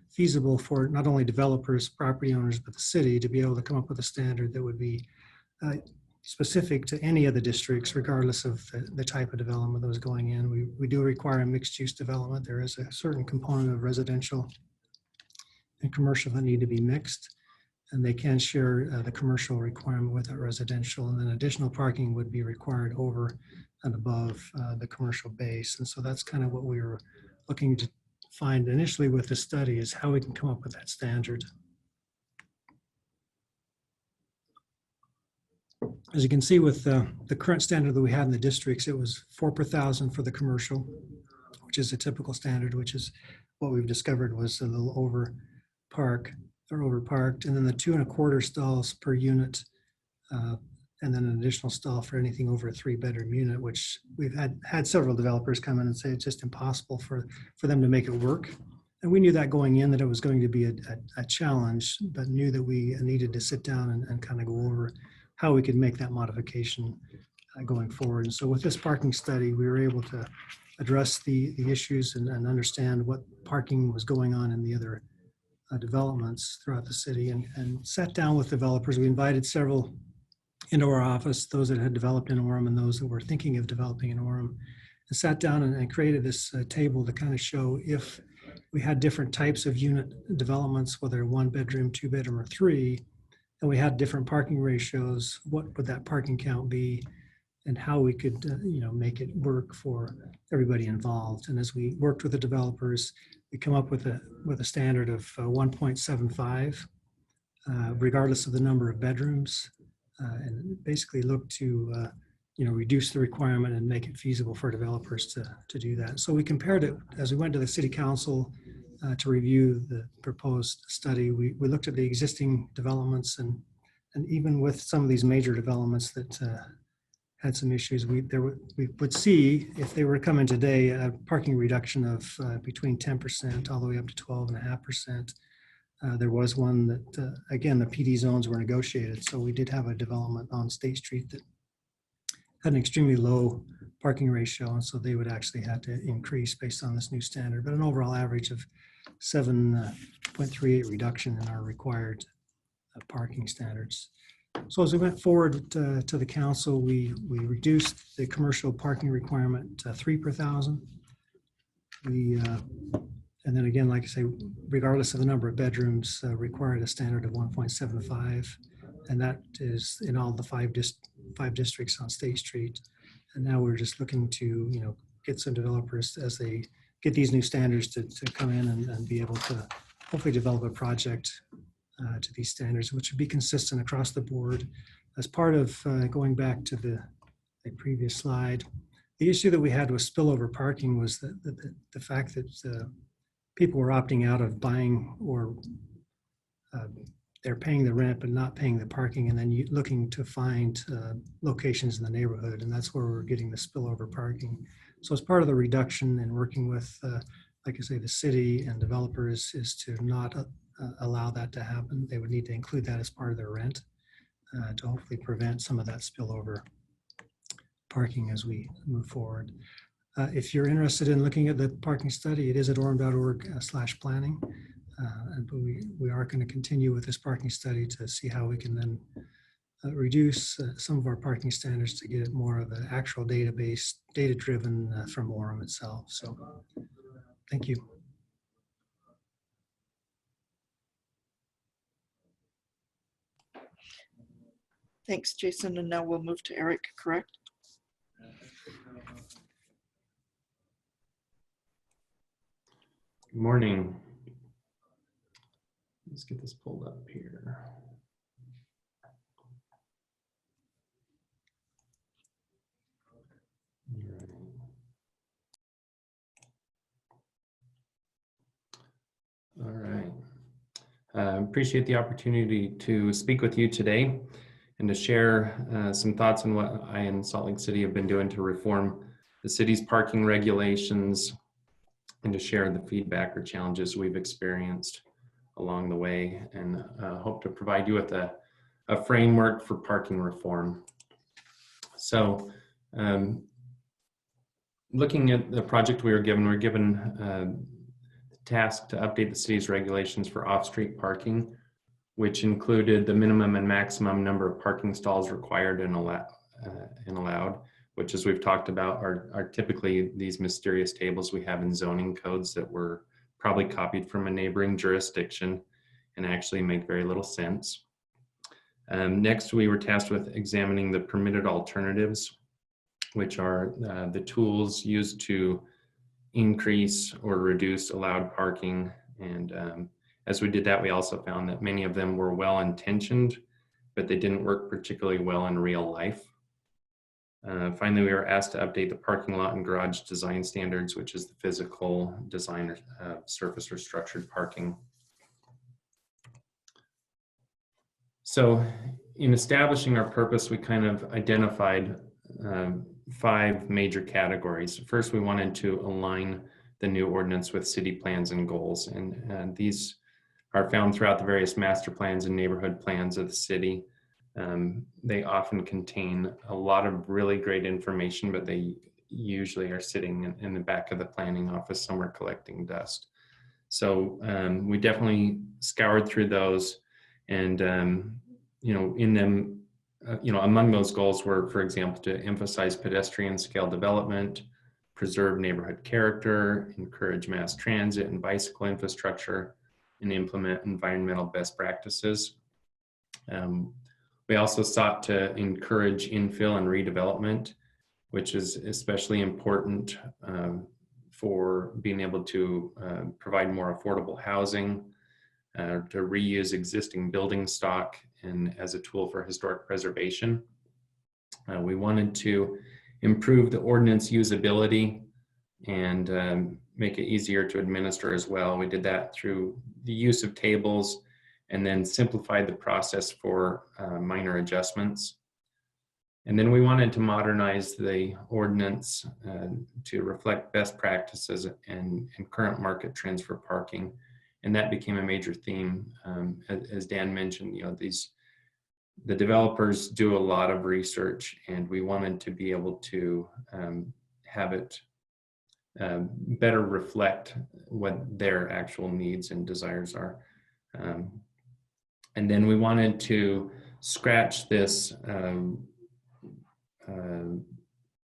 Speaker 5: feasible for not only developers, property owners, but the city to be able to come up with a standard that would be specific to any of the districts, regardless of the type of development that was going in. We do require a mixed use development. There is a certain component of residential and commercial that need to be mixed, and they can share the commercial requirement with that residential, and then additional parking would be required over and above the commercial base. And so that's kind of what we were looking to find initially with the study, is how we can come up with that standard. As you can see with the current standard that we had in the districts, it was 4 per thousand for the commercial, which is a typical standard, which is what we've discovered was a little overparked, and then the 2.25 stalls per unit, and then an additional stall for anything over a 3-bedroom unit, which we've had several developers come in and say it's just impossible for them to make it work. And we knew that going in, that it was going to be a challenge, but knew that we needed to sit down and kind of go over how we could make that modification going forward. And so with this parking study, we were able to address the issues and understand what parking was going on in the other developments throughout the city, and sat down with developers. We invited several into our office, those that had developed in Orem and those that were thinking of developing in Orem, and sat down and created this table to kind of show if we had different types of unit developments, whether 1 bedroom, 2 bedroom, or 3, and we had different parking ratios, what would that parking count be, and how we could make it work for everybody involved. And as we worked with the developers, we come up with a standard of 1.75, regardless of the number of bedrooms, and basically look to reduce the requirement and make it feasible for developers to do that. So we compared it as we went to the city council to review the proposed study. We looked at the existing developments, and even with some of these major developments that had some issues, we would see, if they were coming today, a parking reduction of between 10% all the way up to 12.5%. There was one that, again, the PD zones were negotiated. So we did have a development on State Street that had an extremely low parking ratio, and so they would actually have to increase based on this new standard, but an overall average of 7.38 reduction in our required parking standards. So as we went forward to the council, we reduced the commercial parking requirement to 3 per thousand. And then again, like I say, regardless of the number of bedrooms, required a standard of 1.75, and that is in all the five districts on State Street. And now we're just looking to, get some developers as they get these new standards to come in and be able to hopefully develop a project to these standards, which would be consistent across the board. As part of going back to the previous slide, the issue that we had with spillover parking was the fact that people were opting out of buying, or they're paying the rent but not paying the parking, and then looking to find locations in the neighborhood, and that's where we're getting the spillover parking. So as part of the reduction and working with, like I say, the city and developers, is to not allow that to happen. They would need to include that as part of their rent to hopefully prevent some of that spillover parking as we move forward. If you're interested in looking at the parking study, it is at orem.org/planning. But we are going to continue with this parking study to see how we can then reduce some of our parking standards to get it more of an actual database, data-driven from Orem itself. So thank you.
Speaker 1: Thanks, Jason. And now we'll move to Eric, correct?
Speaker 6: Good morning. Let's get this pulled up here. All right. Appreciate the opportunity to speak with you today and to share some thoughts on what I and Salt Lake City have been doing to reform the city's parking regulations, and to share the feedback or challenges we've experienced along the way, and hope to provide you with a framework for parking reform. So looking at the project we were given the task to update the city's regulations for off-street parking, which included the minimum and maximum number of parking stalls required and allowed, which, as we've talked about, are typically these mysterious tables we have in zoning codes that were probably copied from a neighboring jurisdiction and actually make very little sense. Next, we were tasked with examining the permitted alternatives, which are the tools used to increase or reduce allowed parking. And as we did that, we also found that many of them were well-intentioned, but they didn't work particularly well in real life. Finally, we were asked to update the parking lot and garage design standards, which is the physical design of surface or structured parking. So in establishing our purpose, we kind of identified 5 major categories. First, we wanted to align the new ordinance with city plans and goals. And these are found throughout the various master plans and neighborhood plans of the city. They often contain a lot of really great information, but they usually are sitting in the back of the planning office somewhere collecting dust. So we definitely scoured through those, and in them, among those goals were, for example, to emphasize pedestrian scale development, preserve neighborhood character, encourage mass transit and bicycle infrastructure, and implement environmental best practices. We also sought to encourage infill and redevelopment, which is especially important for being able to provide more affordable housing, to reuse existing building stock, and as a tool for historic preservation. We wanted to improve the ordinance usability and make it easier to administer as well. We did that through the use of tables, and then simplified the process for minor adjustments. And then we wanted to modernize the ordinance to reflect best practices and current market trends for parking. And that became a major theme. As Dan mentioned, these the developers do a lot of research, and we wanted to be able to have it better reflect what their actual needs and desires are. And then we wanted to scratch this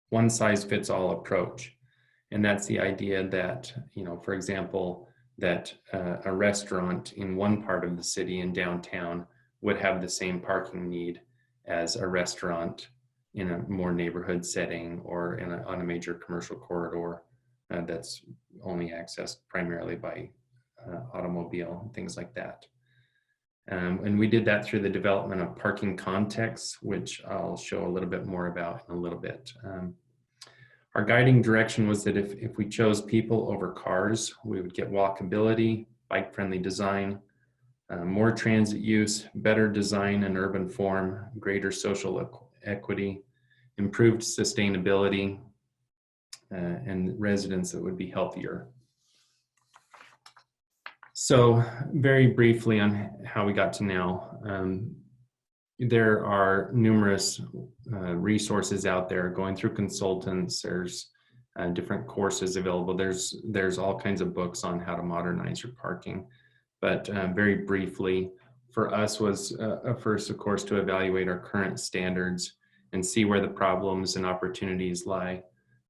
Speaker 6: one-size-fits-all approach. And that's the idea that, for example, that a restaurant in one part of the city in downtown would have the same parking need as a restaurant in a more neighborhood setting or on a major commercial corridor that's only accessed primarily by automobile and things like that. And we did that through the development of parking contexts, which I'll show a little bit more about in a little bit. Our guiding direction was that if we chose people over cars, we would get walkability, bike-friendly design, more transit use, better design and urban form, greater social equity, improved sustainability, and residents that would be healthier. So very briefly on how we got to now. There are numerous resources out there going through consultants. There's different courses available. There's all kinds of books on how to modernize your parking. But very briefly, for us was first, of course, to evaluate our current standards and see where the problems and opportunities lie.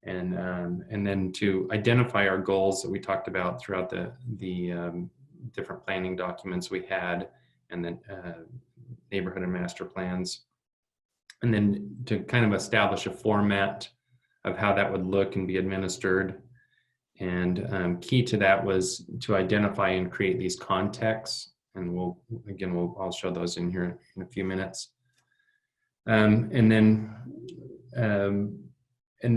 Speaker 6: And then to identify our goals that we talked about throughout the different planning documents we had, and then neighborhood and master plans, and then to kind of establish a format of how that would look and be administered. And key to that was to identify and create these contexts, and I'll show those in here in a few minutes. And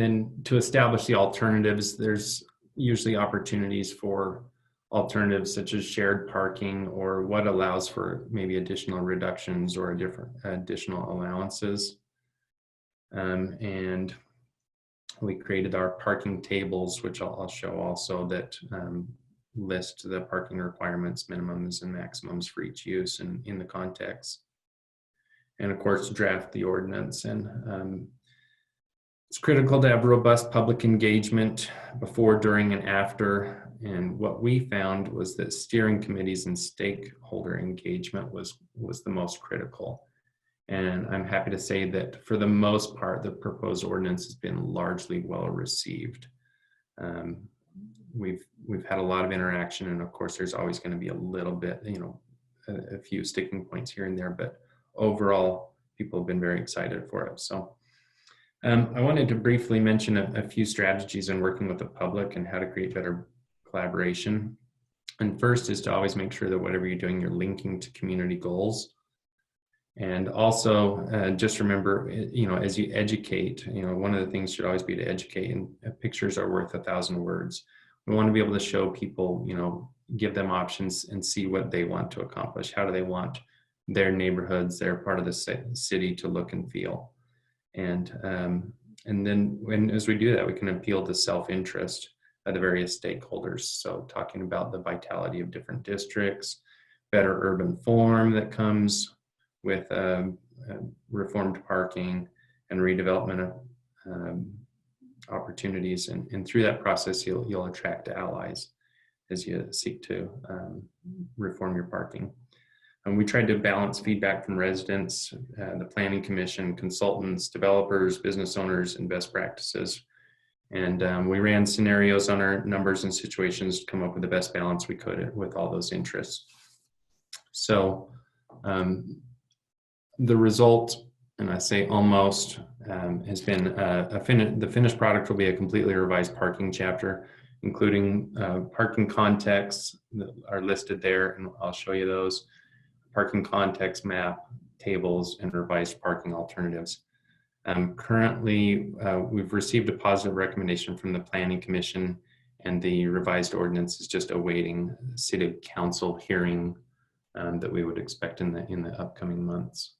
Speaker 6: then to establish the alternatives. There's usually opportunities for alternatives such as shared parking, or what allows for maybe additional reductions or additional allowances. And we created our parking tables, which I'll show also, that list the parking requirements, minimums and maximums for each use and in the context. And of course, draft the ordinance. And it's critical to have robust public engagement before, during, and after. And what we found was that steering committees and stakeholder engagement was the most critical. And I'm happy to say that for the most part, the proposed ordinance has been largely well received. We've had a lot of interaction, and of course, there's always going to be a little bit, a few sticking points here and there, but overall, people have been very excited for it. So I wanted to briefly mention a few strategies in working with the public and how to create better collaboration. And first is to always make sure that whatever you're doing, you're linking to community goals. And also just remember, as you educate, one of the things should always be to educate, and pictures are worth 1,000 words. We want to be able to show people, give them options and see what they want to accomplish. How do they want their neighborhoods, their part of the city to look and feel? And then as we do that, we can appeal to self-interest of the various stakeholders. So talking about the vitality of different districts, better urban form that comes with reformed parking and redevelopment opportunities. And through that process, you'll attract allies as you seek to reform your parking. And we tried to balance feedback from residents, the planning commission, consultants, developers, business owners, and best practices. And we ran scenarios on our numbers and situations to come up with the best balance we could with all those interests. So the result, and I say almost, has been the finished product will be a completely revised parking chapter, including parking contexts that are listed there, and I'll show you those, parking context map, tables, and revised parking alternatives. Currently, we've received a positive recommendation from the Planning Commission, and the revised ordinance is just awaiting City Council hearing that we would expect in the upcoming months.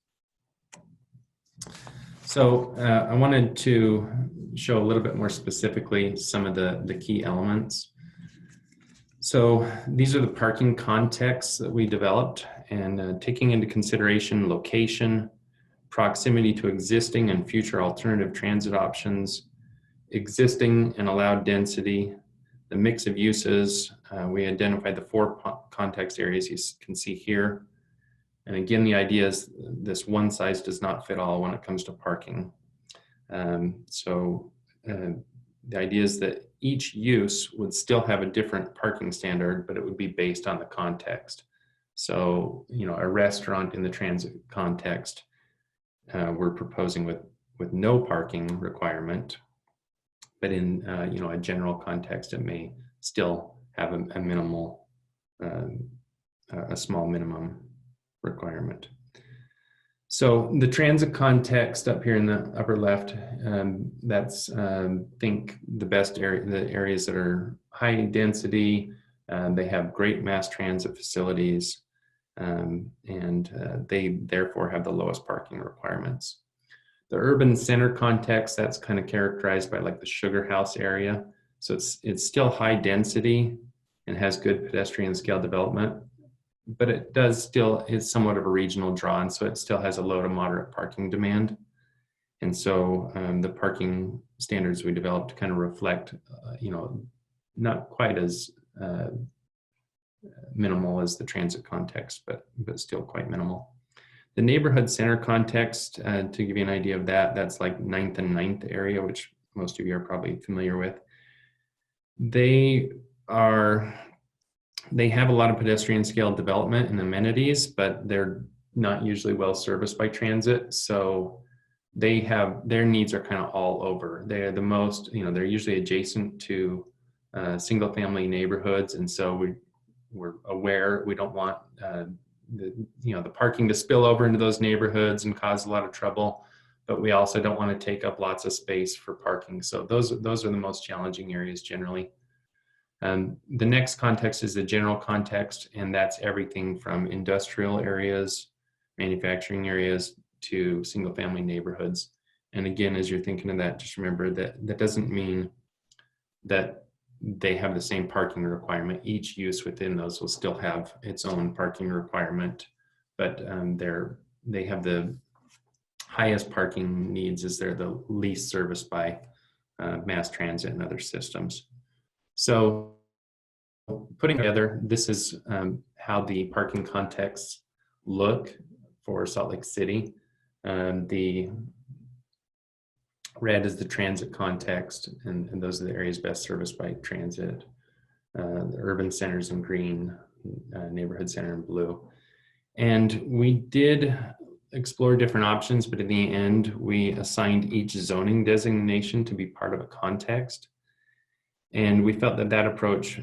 Speaker 6: So I wanted to show a little bit more specifically some of the key elements. So these are the parking contexts that we developed, and taking into consideration location, proximity to existing and future alternative transit options, existing and allowed density, the mix of uses. We identified the 4 context areas you can see here. And again, the idea is this one size does not fit all when it comes to parking. The idea is that each use would still have a different parking standard, but it would be based on the context. So, a restaurant in the transit context, we're proposing with no parking requirement, but in a general context, it may still have a minimal, a small minimum requirement. So the transit context up here in the upper left, that's think the best area, the areas that are high density, they have great mass transit facilities, and they therefore have the lowest parking requirements. The urban center context, that's kind of characterized by like the Sugar House area. So it's still high density and has good pedestrian scale development, but it does still is somewhat of a regional draw, and so it still has a low to moderate parking demand. And so the parking standards we developed kind of reflect, not quite as minimal as the transit context, but still quite minimal. The neighborhood center context, to give you an idea of that, that's like 9th and 9th area, which most of you are probably familiar with. They have a lot of pedestrian scale development and amenities, but they're not usually well serviced by transit. So their needs are kind of all over. They're the most, they're usually adjacent to single family neighborhoods. And so we're aware we don't want the parking to spill over into those neighborhoods and cause a lot of trouble, but we also don't want to take up lots of space for parking. So those are the most challenging areas generally. The next context is the general context, and that's everything from industrial areas, manufacturing areas, to single family neighborhoods. And again, as you're thinking of that, just remember that doesn't mean that they have the same parking requirement. Each use within those will still have its own parking requirement, but they have the highest parking needs as they're the least serviced by mass transit and other systems. So putting together, this is how the parking contexts look for Salt Lake City. The red is the transit context, and those are the areas best serviced by transit. The urban centers in green, neighborhood center in blue. And we did explore different options, but in the end, we assigned each zoning designation to be part of a context. And we felt that approach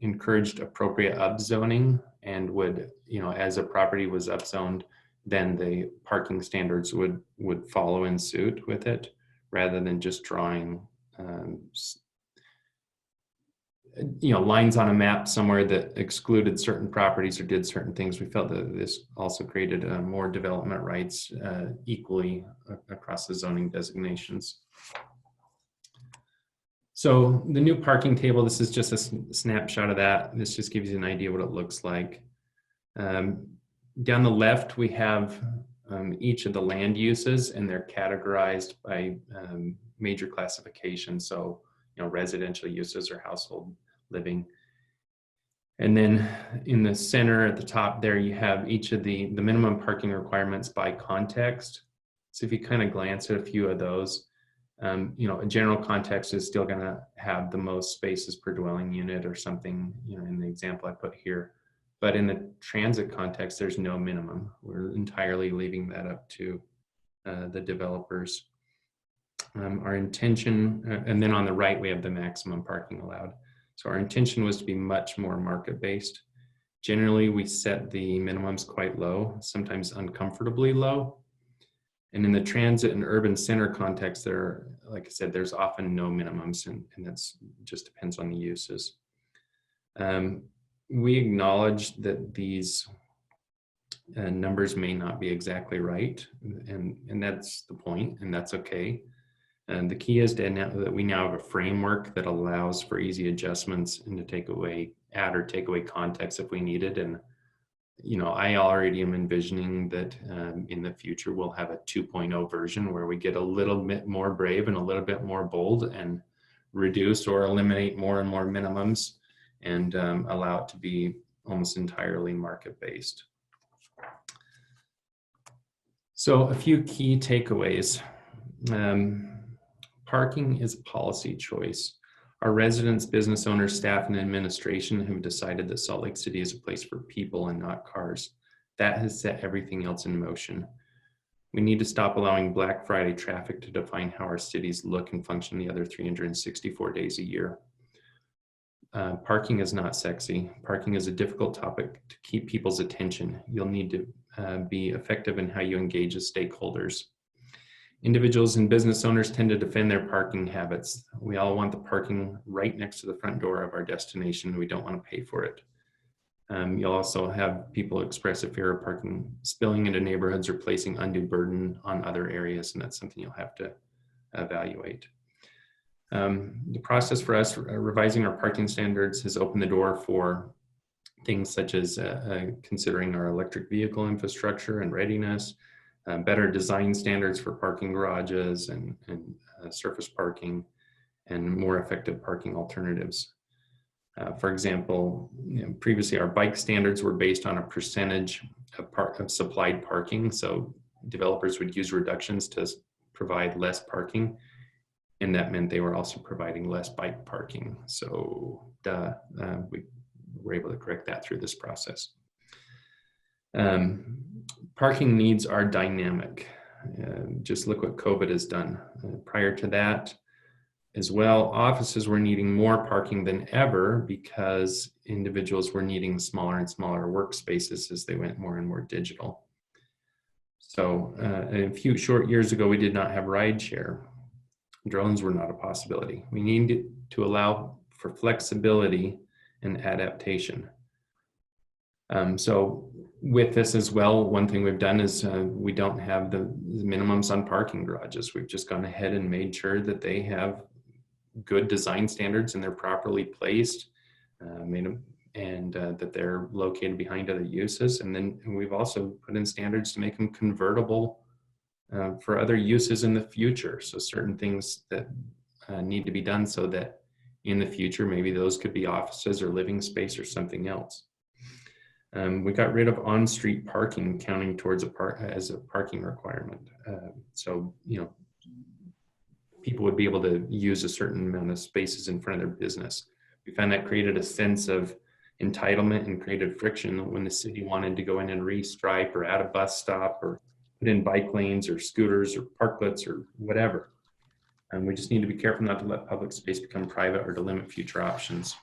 Speaker 6: encouraged appropriate upzoning and would, as a property was upzoned, then the parking standards would follow in suit with it, rather than just drawing lines on a map somewhere that excluded certain properties or did certain things. We felt that this also created more development rights equally across the zoning designations. So the new parking table, this is just a snapshot of that. This just gives you an idea what it looks like. Down the left, we have each of the land uses, and they're categorized by major classification. So, residential uses or household living. And then in the center at the top there, you have each of the minimum parking requirements by context. So if you kind of glance at a few of those, a general context is still going to have the most spaces per dwelling unit or something, in the example I put here. But in the transit context, there's no minimum. We're entirely leaving that up to the developers. Our intention, and then on the right, we have the maximum parking allowed. So our intention was to be much more market-based. Generally, we set the minimums quite low, sometimes uncomfortably low. And in the transit and urban center context, there, like I said, there's often no minimums, and that's just depends on the uses. We acknowledge that these numbers may not be exactly right, and that's the point, and that's okay. And the key is that we now have a framework that allows for easy adjustments and to add or take away context if we need it. And I already am envisioning that in the future we'll have a 2.0 version where we get a little bit more brave and a little bit more bold and reduce or eliminate more and more minimums and allow it to be almost entirely market-based. So a few key takeaways. Parking is a policy choice. Our residents, business owners, staff, and administration have decided that Salt Lake City is a place for people and not cars. That has set everything else in motion. We need to stop allowing Black Friday traffic to define how our cities look and function the other 364 days a year. Parking is not sexy. Parking is a difficult topic to keep people's attention. You'll need to be effective in how you engage with stakeholders. Individuals and business owners tend to defend their parking habits. We all want the parking right next to the front door of our destination. We don't want to pay for it. You'll also have people express a fear of parking spilling into neighborhoods or placing undue burden on other areas, and that's something you'll have to evaluate. The process for us revising our parking standards has opened the door for things such as considering our electric vehicle infrastructure and readiness, better design standards for parking garages and surface parking, and more effective parking alternatives. For example, previously our bike standards were based on a percentage of supplied parking. So developers would use reductions to provide less parking, and that meant they were also providing less bike parking. So we were able to correct that through this process. Parking needs are dynamic. Just look what COVID has done. Prior to that as well, offices were needing more parking than ever because individuals were needing smaller and smaller workspaces as they went more and more digital. So a few short years ago, we did not have rideshare. Drones were not a possibility. We needed to allow for flexibility and adaptation. So with this as well, one thing we've done is we don't have the minimums on parking garages. We've just gone ahead and made sure that they have good design standards and they're properly placed, and that they're located behind other uses. And then we've also put in standards to make them convertible for other uses in the future. So certain things that need to be done so that in the future, maybe those could be offices or living space or something else. We got rid of on-street parking counting towards as a parking requirement. So, people would be able to use a certain amount of spaces in front of their business. We found that created a sense of entitlement and created friction when the city wanted to go in and restripe or add a bus stop or put in bike lanes or scooters or parklets or whatever. And we just need to be careful not to let public space become private or to limit future options.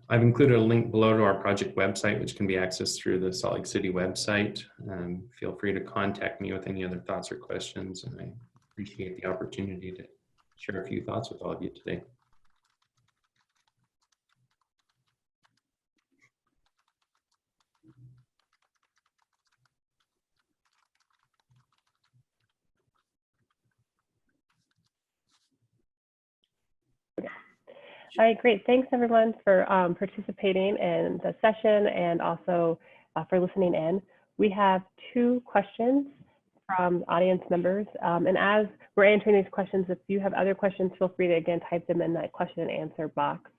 Speaker 6: I've included a link below to our project website, which can be accessed through the Salt Lake City website. Feel free to contact me with any other thoughts or questions, and I appreciate the opportunity to share a few thoughts with all of you today.
Speaker 2: All right, great. Thanks everyone for participating in the session and also for listening in. We have 2 questions from audience members. And as we're answering these questions, if you have other questions, feel free to again type them in that question and answer box.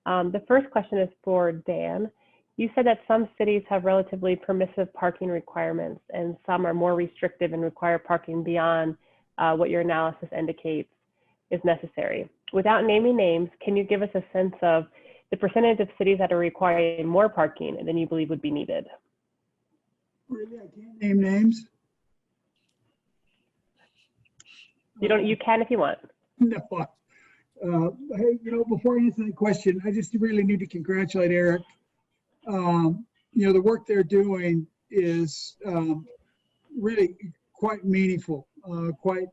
Speaker 2: The first question is for Dan. You said that some cities have relatively permissive parking requirements and some are more restrictive and require parking beyond what your analysis indicates is necessary. Without naming names, can you give us a sense of the percentage of cities that are requiring more parking than you believe would be needed?
Speaker 4: Really, I can't name names.
Speaker 2: You can if you want.
Speaker 4: No. Hey, before I answer the question, I just really need to congratulate Eric. The work they're doing is really quite meaningful, quite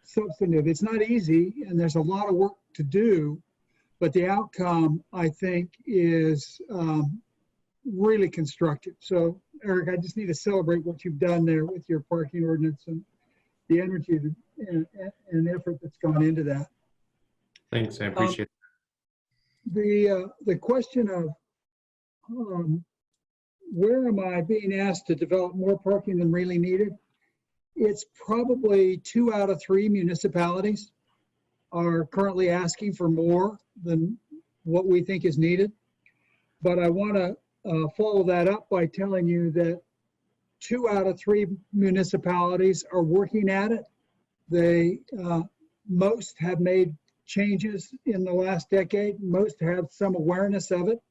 Speaker 4: substantive. It's not easy, and there's a lot of work to do, but the outcome, I think, is really constructive. So, Eric, I just need to celebrate what you've done there with your parking ordinance and the energy and effort that's gone into that.
Speaker 6: Thanks, I appreciate it.
Speaker 4: The question of where am I being asked to develop more parking than really needed? It's probably 2 out of 3 municipalities are currently asking for more than what we think is needed. But I want to follow that up by telling you that 2 out of 3 municipalities are working at it. They most have made changes in the last decade. Most have some awareness of it.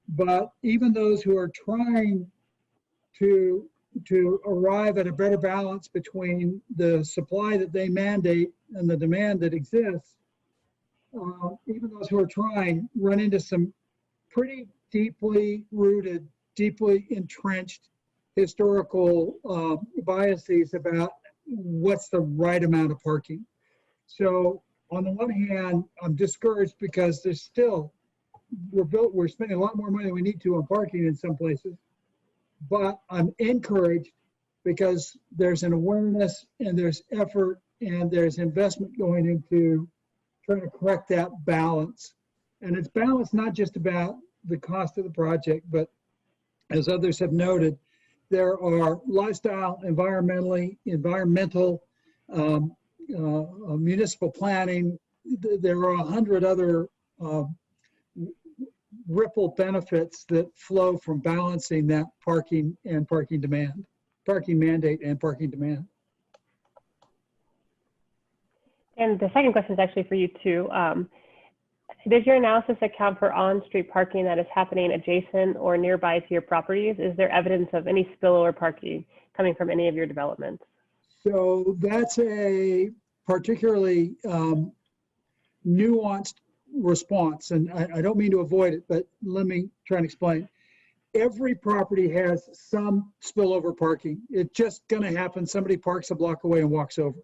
Speaker 4: But even those who are trying to arrive at a better balance between the supply that they mandate and the demand that exists, even those who are trying run into some pretty deeply rooted, deeply entrenched historical biases about what's the right amount of parking. So on the one hand, I'm discouraged because there's still, we're spending a lot more money than we need to on parking in some places, but I'm encouraged because there's an awareness and there's effort and there's investment going into trying to correct that balance. And it's balance not just about the cost of the project, but as others have noted, there are lifestyle, environmental, municipal planning. There are 100 other ripple benefits that flow from balancing that parking and parking demand, parking mandate and parking demand.
Speaker 2: And the second question is actually for you too. Does your analysis account for on-street parking that is happening adjacent or nearby to your properties? Is there evidence of any spillover parking coming from any of your developments?
Speaker 4: So that's a particularly nuanced response, and I don't mean to avoid it, but let me try and explain. Every property has some spillover parking. It's just going to happen. Somebody parks a block away and walks over.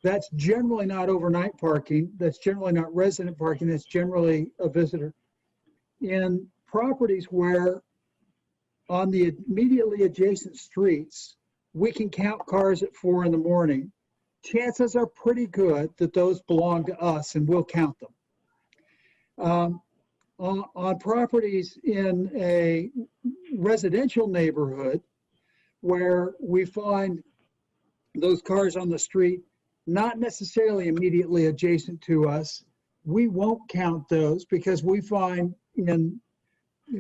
Speaker 4: That's generally not overnight parking. That's generally not resident parking. That's generally a visitor. In properties where on the immediately adjacent streets, we can count cars at 4 in the morning, chances are pretty good that those belong to us and we'll count them. On properties in a residential neighborhood where we find those cars on the street not necessarily immediately adjacent to us, we won't count those because we find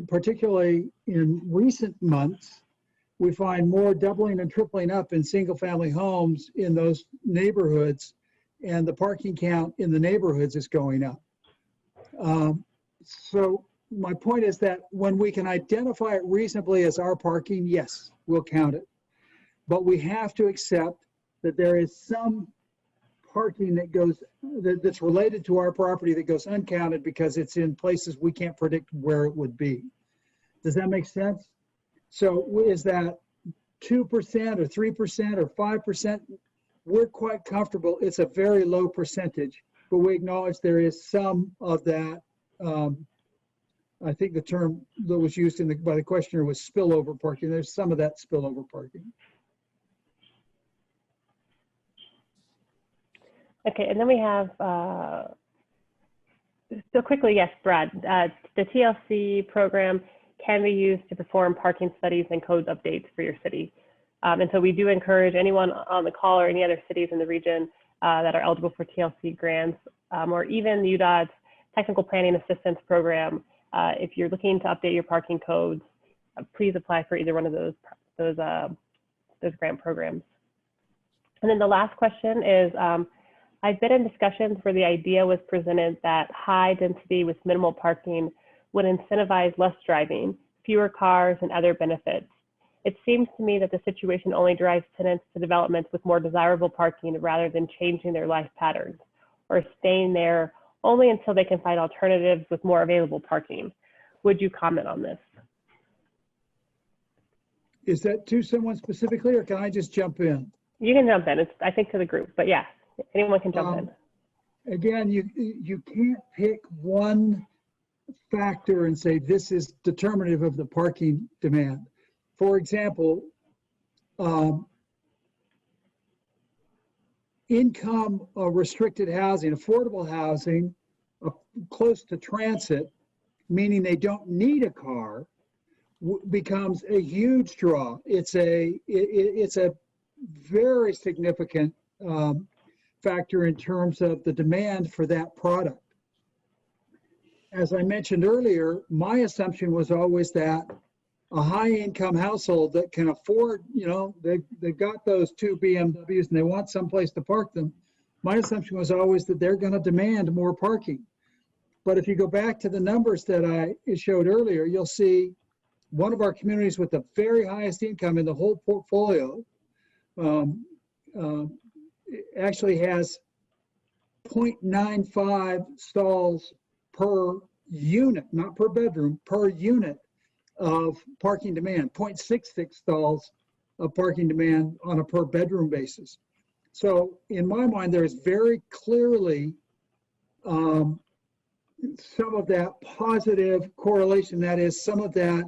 Speaker 4: particularly in recent months, we find more doubling and tripling up in single family homes in those neighborhoods, and the parking count in the neighborhoods is going up. So my point is that when we can identify it reasonably as our parking, yes, we'll count it. But we have to accept that there is some parking that's related to our property that goes uncounted because it's in places we can't predict where it would be. Does that make sense? So is that 2% or 3% or 5%? We're quite comfortable. It's a very low percentage, but we acknowledge there is some of that. I think the term that was used by the questioner was spillover parking. There's some of that spillover parking.
Speaker 2: Okay, and then we have, so quickly, yes, Brad, the TLC program can be used to perform parking studies and codes updates for your city. And so we do encourage anyone on the call or any other cities in the region that are eligible for TLC grants or even UDOT's Technical Planning Assistance Program. If you're looking to update your parking codes, please apply for either one of those grant programs. And then the last question is, I've been in discussions where the idea was presented that high density with minimal parking would incentivize less driving, fewer cars, and other benefits. It seems to me that the situation only drives tenants to developments with more desirable parking rather than changing their life patterns or staying there only until they can find alternatives with more available parking. Would you comment on this?
Speaker 4: Is that to someone specifically, or can I just jump in?
Speaker 2: You can jump in. It's, I think, to the group, but yeah, anyone can jump in.
Speaker 4: Again, you can't pick one factor and say this is determinative of the parking demand. For example, income restricted housing, affordable housing, close to transit, meaning they don't need a car, becomes a huge draw. It's a very significant factor in terms of the demand for that product. As I mentioned earlier, my assumption was always that a high-income household that can afford, they've got those 2 BMWs and they want someplace to park them. My assumption was always that they're going to demand more parking. But if you go back to the numbers that I showed earlier, you'll see one of our communities with the very highest income in the whole portfolio actually has 0.95 stalls per unit, not per bedroom, per unit of parking demand, 0.66 stalls of parking demand on a per bedroom basis. So in my mind, there's very clearly some of that positive correlation. That is, some of that,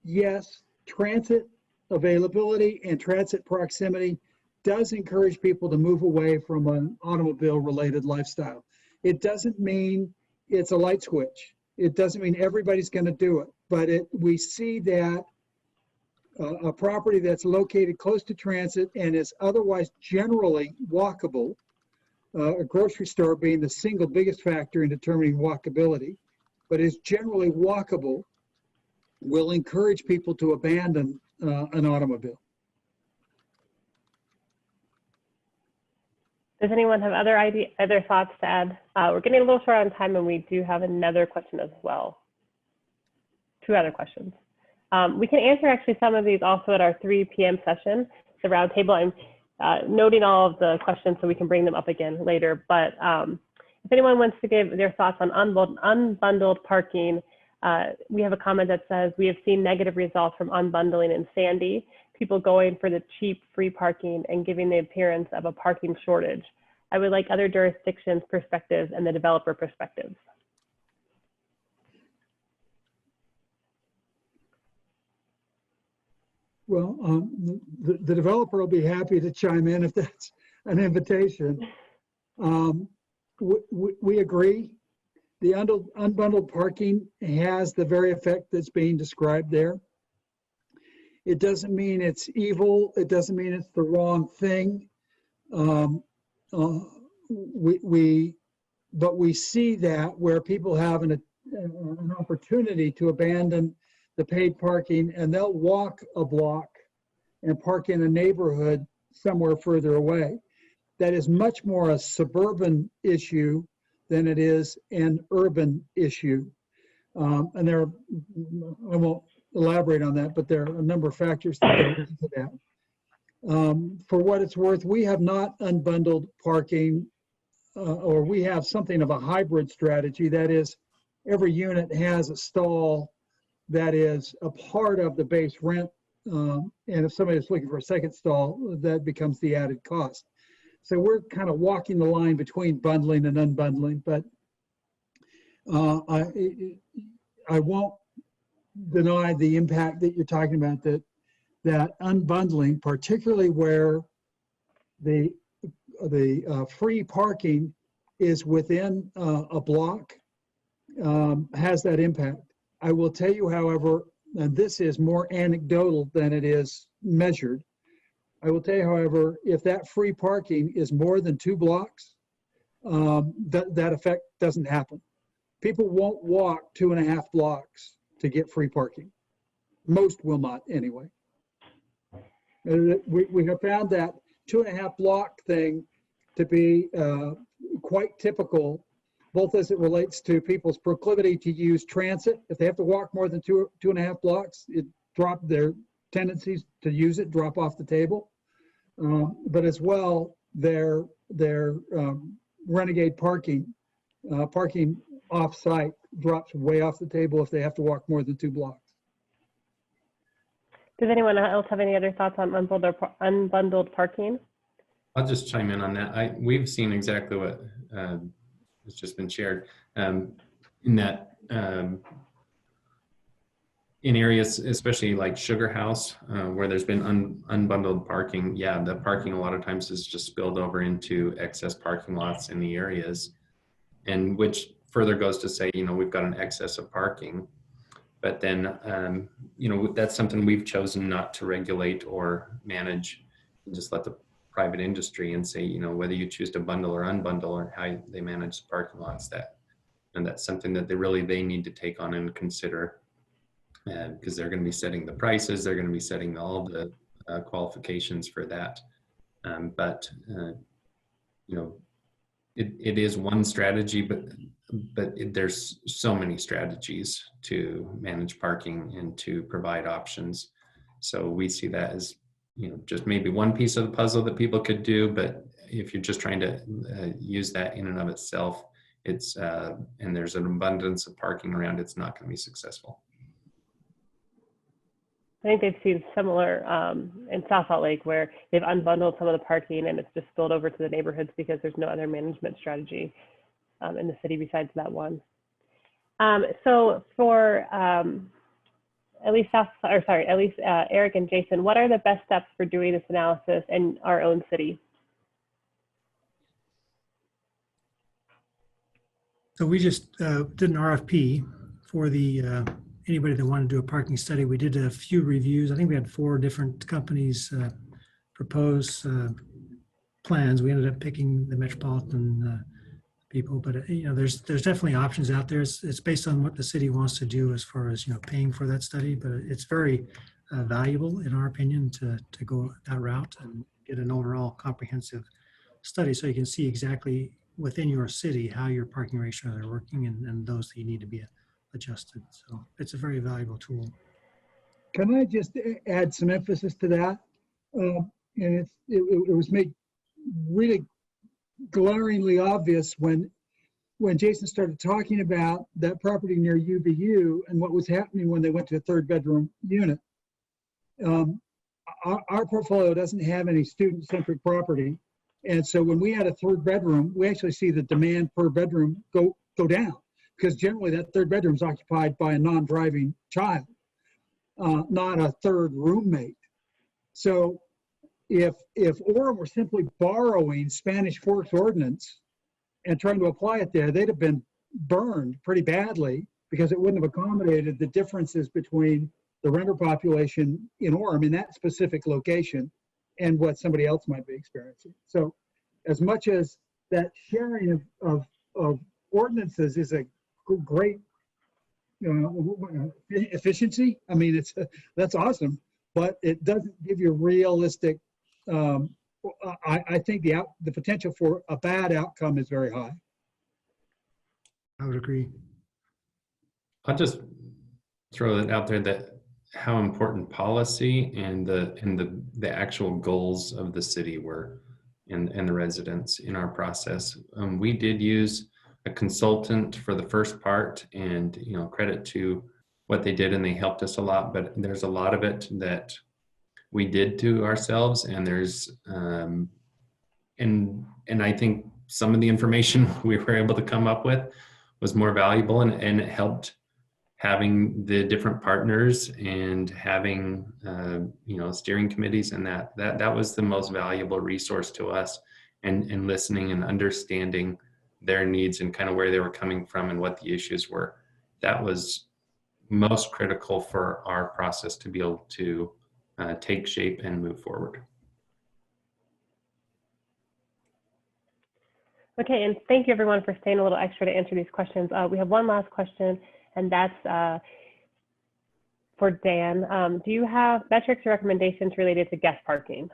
Speaker 4: yes, transit availability and transit proximity does encourage people to move away from an automobile-related lifestyle. It doesn't mean it's a light switch. It doesn't mean everybody's going to do it, but we see that a property that's located close to transit and is otherwise generally walkable, a grocery store being the single biggest factor in determining walkability, but is generally walkable, will encourage people to abandon an automobile.
Speaker 2: Does anyone have other thoughts to add? We're getting a little short on time, and we do have another question as well. 2 other questions. We can answer actually some of these also at our 3 p.m. session, the roundtable. I'm noting all of the questions so we can bring them up again later. But if anyone wants to give their thoughts on unbundled parking, we have a comment that says, we have seen negative results from unbundling in Sandy, people going for the cheap free parking and giving the appearance of a parking shortage. I would like other jurisdictions' perspectives and the developer perspectives.
Speaker 4: Well, the developer will be happy to chime in if that's an invitation. We agree. The unbundled parking has the very effect that's being described there. It doesn't mean it's evil. It doesn't mean it's the wrong thing. But we see that where people have an opportunity to abandon the paid parking, and they'll walk a block and park in a neighborhood somewhere further away. That is much more a suburban issue than it is an urban issue. And I won't elaborate on that, but there are a number of factors that go into that. For what it's worth, we have not unbundled parking, or we have something of a hybrid strategy. That is, every unit has a stall that is a part of the base rent. And if somebody is looking for a second stall, that becomes the added cost. So we're kind of walking the line between bundling and unbundling, but I won't deny the impact that you're talking about, that unbundling, particularly where the free parking is within a block, has that impact. I will tell you, however, and this is more anecdotal than it is measured, I will tell you, however, if that free parking is more than 2 blocks, that effect doesn't happen. People won't walk 2.5 blocks to get free parking. Most will not, anyway. We have found that 2.5 block thing to be quite typical, both as it relates to people's proclivity to use transit. If they have to walk more than 2.5 blocks, their tendencies to use it drop off the table. But as well, their renegade parking off-site drops way off the table if they have to walk more than 2 blocks.
Speaker 2: Does anyone else have any other thoughts on unbundled parking?
Speaker 6: I'll just chime in on that. We've seen exactly what has just been shared, in that in areas, especially like Sugar House, where there's been unbundled parking, yeah, the parking a lot of times is just spilled over into excess parking lots in the areas, and which further goes to say, we've got an excess of parking, but then, that's something we've chosen not to regulate or manage, and just let the private industry and say, whether you choose to bundle or unbundle or how they manage the parking lots, and that's something that they need to take on and consider, because they're going to be setting the prices, they're going to be setting all the qualifications for that. It is one strategy, but there's so many strategies to manage parking and to provide options. So we see that as, just maybe one piece of the puzzle that people could do, but if you're just trying to use that in and of itself, it's and there's an abundance of parking around, it's not going to be successful.
Speaker 2: I think they've seen similar in South Salt Lake, where they've unbundled some of the parking and it's just spilled over to the neighborhoods because there's no other management strategy in the city besides that one. So for at least Eric and Jason, what are the best steps for doing this analysis in our own city?
Speaker 5: So we just did an RFP for the anybody that wanted to do a parking study. We did a few reviews. I think we had 4 different companies propose plans. We ended up picking the metropolitan people, but there's definitely options out there. It's based on what the city wants to do as far as paying for that study, but it's very valuable in our opinion to go that route and get an overall comprehensive study, so you can see exactly within your city how your parking ratios are working and those that you need to be adjusted. So it's a very valuable tool.
Speaker 4: Can I just add some emphasis to that? And it was made really glaringly obvious when Jason started talking about that property near UVU and what was happening when they went to a 3rd bedroom unit. Our portfolio doesn't have any student-centric property. And so when we had a 3rd bedroom, we actually see the demand per bedroom go down, because generally that 3rd bedroom is occupied by a non-driving child, not a 3rd roommate. So if Orem were simply borrowing Spanish Fork's ordinance and trying to apply it there, they'd have been burned pretty badly, because it wouldn't have accommodated the differences between the renter population in Orem in that specific location and what somebody else might be experiencing. So as much as that sharing of ordinances is a great efficiency, I mean, that's awesome, but it doesn't give you realistic, I think the potential for a bad outcome is very high.
Speaker 5: I would agree.
Speaker 6: I'll just throw it out there that how important policy and the actual goals of the city were, and the residents in our process. We did use a consultant for the first part, and credit to what they did, and they helped us a lot, but there's a lot of it that we did to ourselves, and there's and I think some of the information we were able to come up with was more valuable, and it helped having the different partners and having steering committees, and that was the most valuable resource to us, and listening and understanding their needs and kind of where they were coming from and what the issues were. That was most critical for our process to be able to take shape and move forward.
Speaker 2: Okay, and thank you everyone for staying a little extra to answer these questions. We have one last question, and that's for Dan. Do you have metrics or recommendations related to guest parking?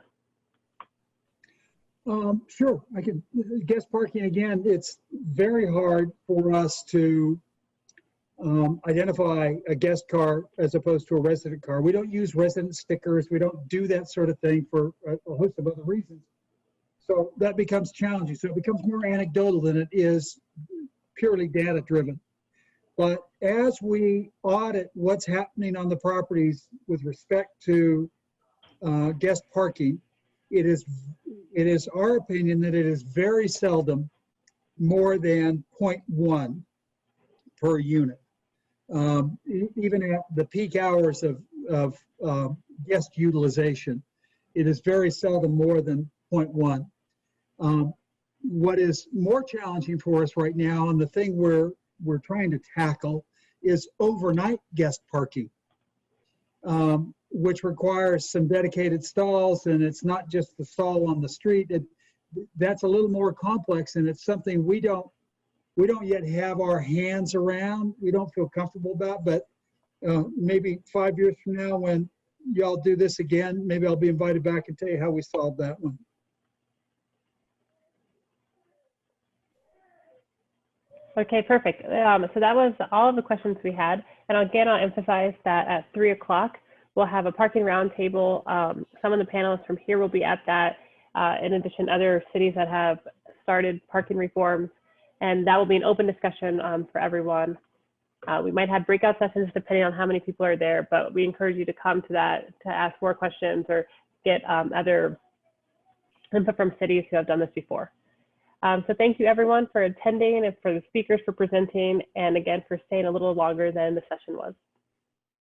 Speaker 4: Sure, I can. Guest parking, again, it's very hard for us to identify a guest car as opposed to a resident car. We don't use resident stickers. We don't do that sort of thing for a host of other reasons. So that becomes challenging. So it becomes more anecdotal than it is purely data driven. But as we audit what's happening on the properties with respect to guest parking, it is our opinion that it is very seldom more than 0.1 per unit. Even at the peak hours of guest utilization, it is very seldom more than 0.1. What is more challenging for us right now, and the thing we're we're trying to tackle is overnight guest parking, which requires some dedicated stalls, and it's not just the stall on the street. That's a little more complex, and it's something we don't yet have our hands around. We don't feel comfortable about, but maybe 5 years from now, when y'all do this again, maybe I'll be invited back and tell you how we solved that one.
Speaker 2: Okay, perfect. So that was all of the questions we had. And again, I'll emphasize that at 3 o'clock, we'll have a parking roundtable. Some of the panelists from here will be at that. In addition, other cities that have started parking reforms, and that will be an open discussion for everyone. We might have breakout sessions depending on how many people are there, but we encourage you to come to that to ask more questions or get other input from cities who have done this before. So thank you everyone for attending and for the speakers for presenting, and again for staying a little longer than the session was.